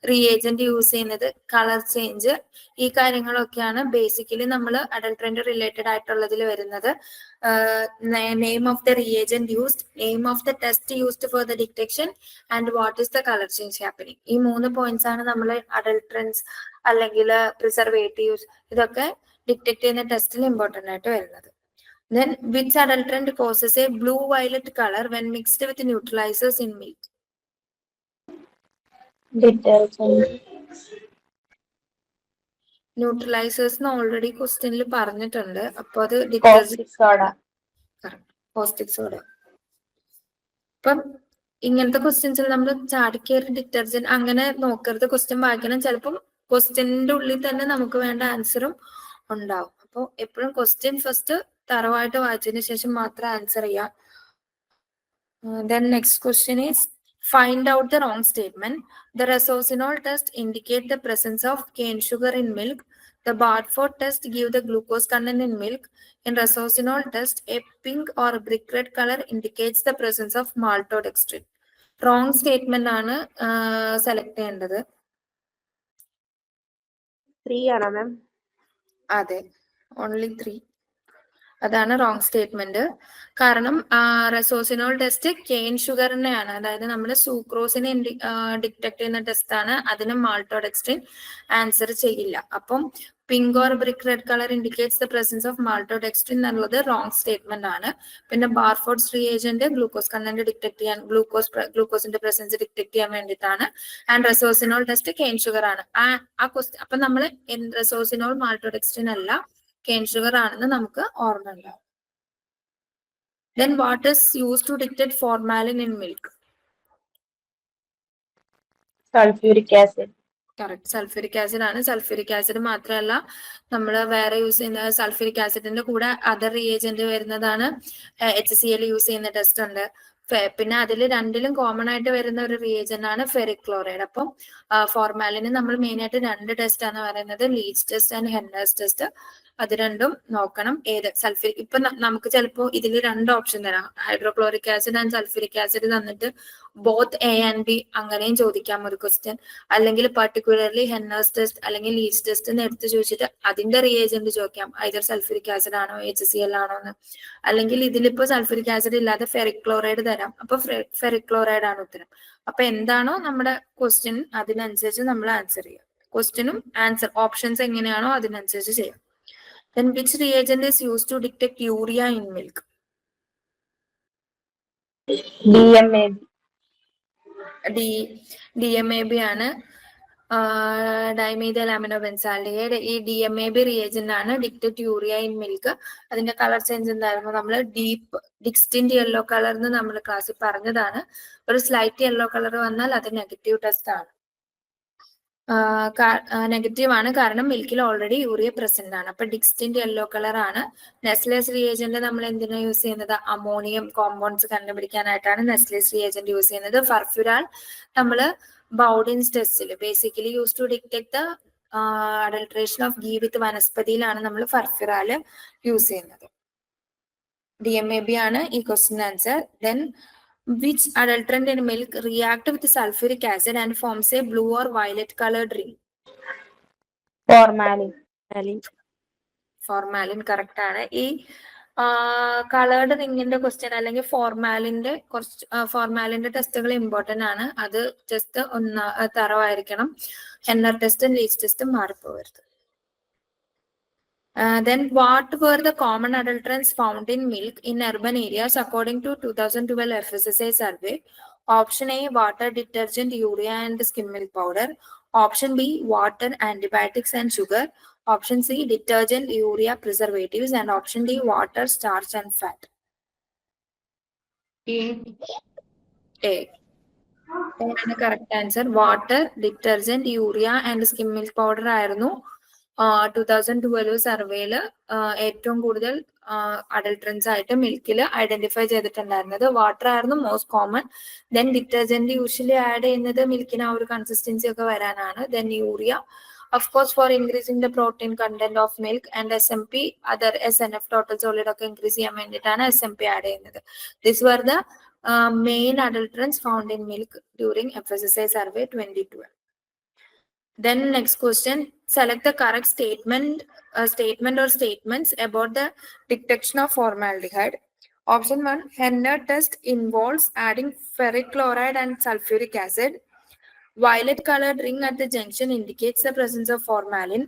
റിയേജന്റ് യൂസ് ചെയ്യുന്നത്, കളർ ചേഞ്ച്, ഈ കാര്യങ്ങളൊക്കെയാണ് ബേസിക്കലി നമ്മൾ അഡൾട്രന്റ് റിലേറ്റഡ് ആയിട്ടുള്ളതിൽ വരുന്നത്. Name of the reagent used, name of the test used for the detection and what is the colour change happening. ഈ 3 പോയിന്റ്സ് ആണ് നമ്മൾ അഡൾട്രൻസ് അല്ലെങ്കിൽ പ്രിസർവേറ്റീവ്സ് ഇതൊക്കെ ഡിറ്റക്ട് ചെയ്യുന്ന ടെസ്റ്റിൽ ഇമ്പോർട്ടന്റ് ആയിട്ട് വരുന്നത്. Then which adulterant causes a blue violet color when mixed with neutralizers in milk? Detergent. Neutralizers already ക്വസ്റ്റ്യനിൽ പറഞ്ഞിട്ടുണ്ട്. അപ്പൊ അത് Caustic soda. Caustic soda. അപ്പം ഇങ്ങനത്തെ ക്വസ്റ്റ്യൻസിൽ നമ്മൾ ചാടിക്കേറി ഡിറ്റർജന്റ് അങ്ങനെ നോക്കരുത്. ക്വസ്റ്റ്യൻ വായിക്കണം. ചിലപ്പം ക്വസ്റ്റ്യന്റെ ഉള്ളിൽ തന്നെ നമുക്ക് വേണ്ട ആൻസറും ഉണ്ടാവും. അപ്പോൾ എപ്പോഴും ക്വസ്റ്റ്യൻ ഫസ്റ്റ് തറവായിട്ട് വായിച്ചതിന് ശേഷം മാത്രം ആൻസർ ചെയ്യാം. Then next question is find out the wrong statement. The Resorcinol test indicate the presence of cane sugar in milk. The Barford test give the glucose content in milk. In Resorcinol test, a pink or brick red color indicates the presence of maltodextrin. Wrong statement ആണ് സെലക്ട് ചെയ്യേണ്ടത്. 3 ആണോ മാം? അതെ, ഓൺലി 3. അതാണ് റോങ് സ്റ്റേറ്റ്മെന്റ്. കാരണം റെസോസിനോൾ ടെസ്റ്റ് കെയിൻ ഷുഗറിനെയാണ്, അതായത് നമ്മുടെ സൂക്രോസിനെ ഡിറ്റക്ട് ചെയ്യുന്ന ടെസ്റ്റ് ആണ്. അതിന് മാൾട്ടോഡെക്സ്ട്രിൻ ആൻസർ ചെയ്യില്ല. അപ്പം pink or brick red colour indicates the presence of maltodextrin എന്നുള്ളത് റോങ് സ്റ്റേറ്റ്മെന്റ് ആണ്. പിന്നെ Barfoed's reagent glucose content detect ചെയ്യാൻ, ഗ്ലൂക്കോസിന്റെ പ്രസൻസ് ഡിറ്റക്ട് ചെയ്യാൻ വേണ്ടിയിട്ടാണ്. And resorcinol test cane sugar ആണ്. ആ ക്വസ്റ്റ്യൻ അപ്പൊ നമ്മൾ റെസോസിനോൾ മാൾട്ടോഡെക്സ്ട്രിൻ അല്ല, കെയിൻ ഷുഗർ ആണെന്ന് നമുക്ക് ഓർമ്മ ഉണ്ടാവും. Then what is used to detect formalin in milk? Sulfuric acid. Correct, sulphuric acid ആണ്. സൾഫ്യൂരിക് ആസിഡ് മാത്രമല്ല നമ്മൾ വേറെ യൂസ് ചെയ്യുന്ന സൾഫ്യൂരിക് ആസിഡിന്റെ കൂടെ അതർ റിയേജന്റ് വരുന്നതാണ് HCl യൂസ് ചെയ്യുന്ന ടെസ്റ്റ് ഉണ്ട്. പിന്നെ അതിൽ രണ്ടിലും കോമൺ ആയിട്ട് വരുന്ന ഒരു റിയേജന്റ് ആണ് ഫെറിക് ക്ലോറൈഡ്. അപ്പം ഫോർമാലിന് നമ്മൾ മെയിൻ ആയിട്ട് 2 ടെസ്റ്റ് ആണ് പറയുന്നത്, ലീച്ച് ടെസ്റ്റ് ആൻഡ് ഹെന്നേഴ്സ് ടെസ്റ്റ്. അത് രണ്ടും നോക്കണം. ഏത് സൾഫ്യൂരിക്, ഇപ്പൊ നമുക്ക് ചിലപ്പോൾ ഇതിൽ 2 ഓപ്ഷൻ തരാം, hydrochloric acid and sulphuric acid തന്നിട്ട് ബോത്ത് A and B അങ്ങനെയും ചോദിക്കാം ഒരു ക്വസ്റ്റ്യൻ. അല്ലെങ്കിൽ പർട്ടിക്കുലർലി ഹെന്നേഴ്സ് ടെസ്റ്റ് അല്ലെങ്കിൽ ലീച്ച് ടെസ്റ്റ് എന്ന് എടുത്ത് ചോദിച്ചിട്ട് അതിന്റെ റിയേജന്റ് ചോദിക്കാം, ഐദർ സൾഫ്യൂരിക് ആസിഡ് ആണോ HCl ആണോ എന്ന്. അല്ലെങ്കിൽ ഇതിലിപ്പോ സൾഫ്യൂരിക് ആസിഡ് ഇല്ലാതെ ഫെറിക് ക്ലോറൈഡ് തരാം, അപ്പൊ ഫെറിക് ക്ലോറൈഡ് ആണ് ഉത്തരം. അപ്പൊ എന്താണോ നമ്മുടെ ക്വസ്റ്റ്യൻ അതിനനുസരിച്ച് നമ്മൾ ആൻസർ ചെയ്യാം. ക്വസ്റ്റ്യനും ആൻസർ ഓപ്ഷൻസ് എങ്ങനെയാണോ അതിനനുസരിച്ച് ചെയ്യാം. Then which reagent is used to detect urea in milk? DMAB. DMAB ആണ്. Dimethyl amino benzaldehyde. ഈ DMAB റിയേജന്റ് ആണ് ഡിറ്റക്ട് യൂറിയ ഇൻ മിൽക്ക്. അതിന്റെ കളർ ചേഞ്ച് എന്തായിരുന്നു? നമ്മൾ ഡീപ്പ് ഡിസ്റ്റിന്റ് യെല്ലോ കളർ എന്ന് നമ്മൾ ക്ലാസ്സിൽ പറഞ്ഞതാണ്. ഒരു സ്ലൈറ്റ് യെല്ലോ കളർ വന്നാൽ അത് നെഗറ്റീവ് ടെസ്റ്റ് ആണ്. നെഗറ്റീവ് ആണ്, കാരണം മിൽക്കിൽ ഓൾറെഡി യൂറിയ പ്രസന്റ് ആണ്. അപ്പൊ ഡിസ്റ്റിന്റ് യെല്ലോ കളർ ആണ്. നെസ്ലേസ് റിയേജന്റ് നമ്മൾ എന്തിനാ യൂസ് ചെയ്യുന്നത്? അമോണിയം കോമ്പൗണ്ട്സ് കണ്ടുപിടിക്കാനായിട്ടാണ് നെസ്ലേസ് റിയേജന്റ് യൂസ് ചെയ്യുന്നത്. ഫർഫ്യൂരാൾ നമ്മൾ ബൗഡിൻസ് ടെസ്റ്റിൽ basically use to detect the adulteration of ghee with വനസ്പതിയിലാണ് നമ്മൾ ഫർഫ്യൂരാൾ യൂസ് ചെയ്യുന്നത്. DMAB ആണ് ഈ question answer. Then which adulterant in milk react with sulfuric acid and forms a blue or violet colored ring? Formalin. Formalin correct ആണ്. ഈ കളേർഡ് റിങ്ങിന്റെ ക്വസ്റ്റ്യൻ അല്ലെങ്കിൽ ഫോർമാലിന്റെ ടെസ്റ്റുകൾ ഇമ്പോർട്ടന്റ് ആണ്. അത് ജസ്റ്റ് തറവായിരിക്കണം. ഹെന്നർ ടെസ്റ്റും ലീച്ച് ടെസ്റ്റും മാറിപ്പോകരുത്. Then what were the common adulterants found in milk in urban areas according to 2012 FSSAI survey? Option A, water, detergent, urea and skim milk powder. Option B, water, antibiotics and sugar. Option C, detergent, urea, preservatives. And option D, water, starch and fat. A. ആണ് correct answer. Water, detergent, urea and skim milk powder ആയിരുന്നു 2012 സർവേയില് ഏറ്റവും കൂടുതൽ അഡൾട്രൻസ് ആയിട്ട് മിൽക്കിൽ ഐഡന്റിഫൈ ചെയ്തിട്ടുണ്ടായിരുന്നത്. വാട്ടർ ആയിരുന്നു most common. Then detergent usually add ചെയ്യുന്നത് മിൽക്കിന് ആ ഒരു കൺസിസ്റ്റൻസി ഒക്കെ വരാനാണ്. Then urea of course for increasing the protein content of milk, and SMP other SNF total solid ഒക്കെ increase ചെയ്യാൻ വേണ്ടിയിട്ടാണ് SMP ആഡ് ചെയ്യുന്നത്. These were the main adulterants found in milk during FSSAI survey 2012. Then next question, select the correct statement or statements about the detection of formaldehyde. Option 1, Henner test involves adding ferric chloride and sulfuric acid. Violet colored ring at the junction indicates the presence of formalin.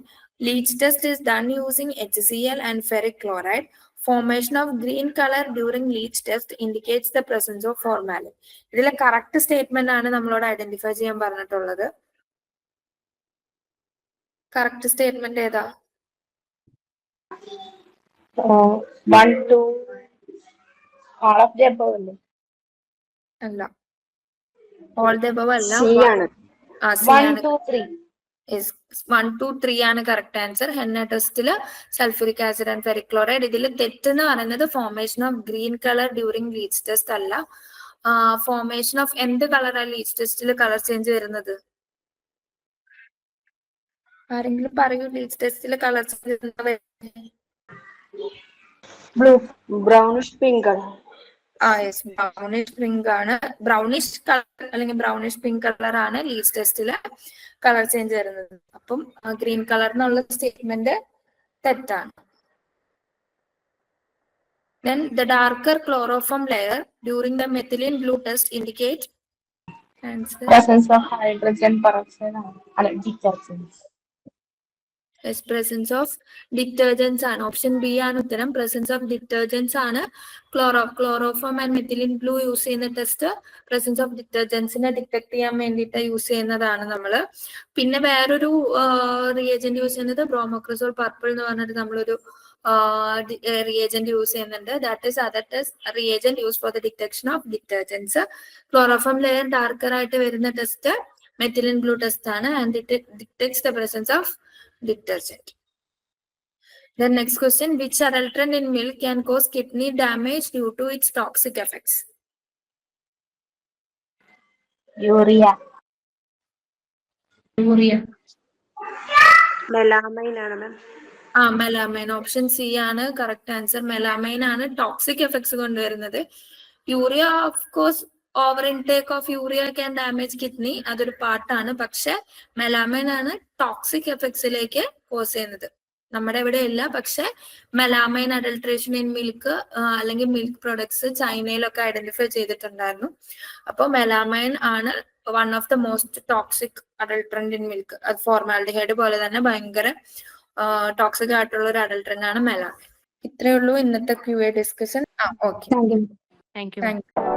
Leach test is done using HCl and ferric chloride. Formation of green color during leach test indicates the presence of formalin. ഇതിലെ കറക്റ്റ് സ്റ്റേറ്റ്മെന്റ് ആണ് നമ്മളോട് ഐഡന്റിഫൈ ചെയ്യാൻ പറഞ്ഞിട്ടുള്ളത്. കറക്റ്റ് സ്റ്റേറ്റ്മെന്റ് ഏതാ? 1, 2 all of the above അല്ലേ? അല്ല, ഓൾ ദ അബവ് അല്ല. C ആണ്. 1, 2, 3 1, 2, 3 ആണ് കറക്റ്റ് ആൻസർ. ഹെന്ന ടെസ്റ്റില് sulphuric acid and ferric chloride. ഇതിൽ തെറ്റെന്ന് പറയുന്നത് formation of green colour during leach test അല്ല. ഫോർമേഷൻ ഓഫ് എന്ത് കളറാണ് ലീച്ച് ടെസ്റ്റിൽ കളർ ചേഞ്ച് വരുന്നത്? ആരെങ്കിലും പറയൂ, ലീച്ച് ടെസ്റ്റിൽ colour change blue, brownish pink ആണ്. യെസ്, ബ്രൗണിഷ് പിങ്ക് ആണ്. ബ്രൗണിഷ് കളർ അല്ലെങ്കിൽ ബ്രൗണിഷ് പിങ്ക് കളർ ആണ് ലീച്ച് ടെസ്റ്റില് കളർ ചേഞ്ച് വരുന്നത്. അപ്പം ഗ്രീൻ കളർ എന്നുള്ള സ്റ്റേറ്റ്മെന്റ് തെറ്റാണ്. Then the darker chloroform layer during the methylene blue test indicate answer. presence of hydrogen peroxide ആണ് detergents. Yes, presence of detergents ആണ്. ഓപ്ഷൻ ബി ആണ് ഉത്തരം. presence of detergents ആണ്. Chloroform and methylene blue use ചെയ്യുന്ന ടെസ്റ്റ് presence of detergentsനെ ഡിറ്റക്ട് ചെയ്യാൻ വേണ്ടിയിട്ട് യൂസ് ചെയ്യുന്നതാണ് നമ്മള്. പിന്നെ വേറൊരു റിയേജന്റ് യൂസ് ചെയ്യുന്നത് ബ്രോമോക്രസോൾ പർപ്പിൾ എന്ന് പറഞ്ഞിട്ട് നമ്മളൊരു റിയേജന്റ് യൂസ് ചെയ്യുന്നുണ്ട്. That is other test reagent use for the detection of detergents. Chloroform layer darker ആയിട്ട് വരുന്ന ടെസ്റ്റ് മെത്തിലിൻ ബ്ലൂ ടെസ്റ്റ് ആണ്, and it detects the presence of detergent. The next question, which adulterant in milk can cause kidney damage due to its toxic effects? Urea. Melamine ആണ് മാം. മെലാമൈൻ. ഓപ്ഷൻ സി ആണ് കറക്റ്റ് ആൻസർ. മെലാമൈൻ ആണ് ടോക്സിക് എഫക്ട്സ് കൊണ്ടുവരുന്നത്. Urea of course over intake of urea can damage kidney, അതൊരു പാർട്ടാണ്. പക്ഷെ മെലാമൈൻ ആണ് ടോക്സിക് എഫക്ട്സിലേക്ക് കോസ് ചെയ്യുന്നത്. നമ്മുടെ ഇവിടെ ഇല്ല, പക്ഷെ മെലാമൈൻ അഡൾട്രേഷൻ ഇൻ മിൽക്ക് അല്ലെങ്കിൽ മിൽക്ക് പ്രൊഡക്ട്സ് ചൈനയിലൊക്കെ ഐഡന്റിഫൈ ചെയ്തിട്ടുണ്ടായിരുന്നു. അപ്പോൾ മെലാമൈൻ ആണ് one of the most toxic adulterant in milk. അത് ഫോർമാൽഡിഹൈഡ് പോലെ തന്നെ ഭയങ്കര ടോക്സിക് ആയിട്ടുള്ള ഒരു അഡൾട്രന്റ് ആണ് മെലാമൈൻ. ഇത്രയേ ഉള്ളൂ ഇന്നത്തെ QA discussion. Okay, thank you. Thank you.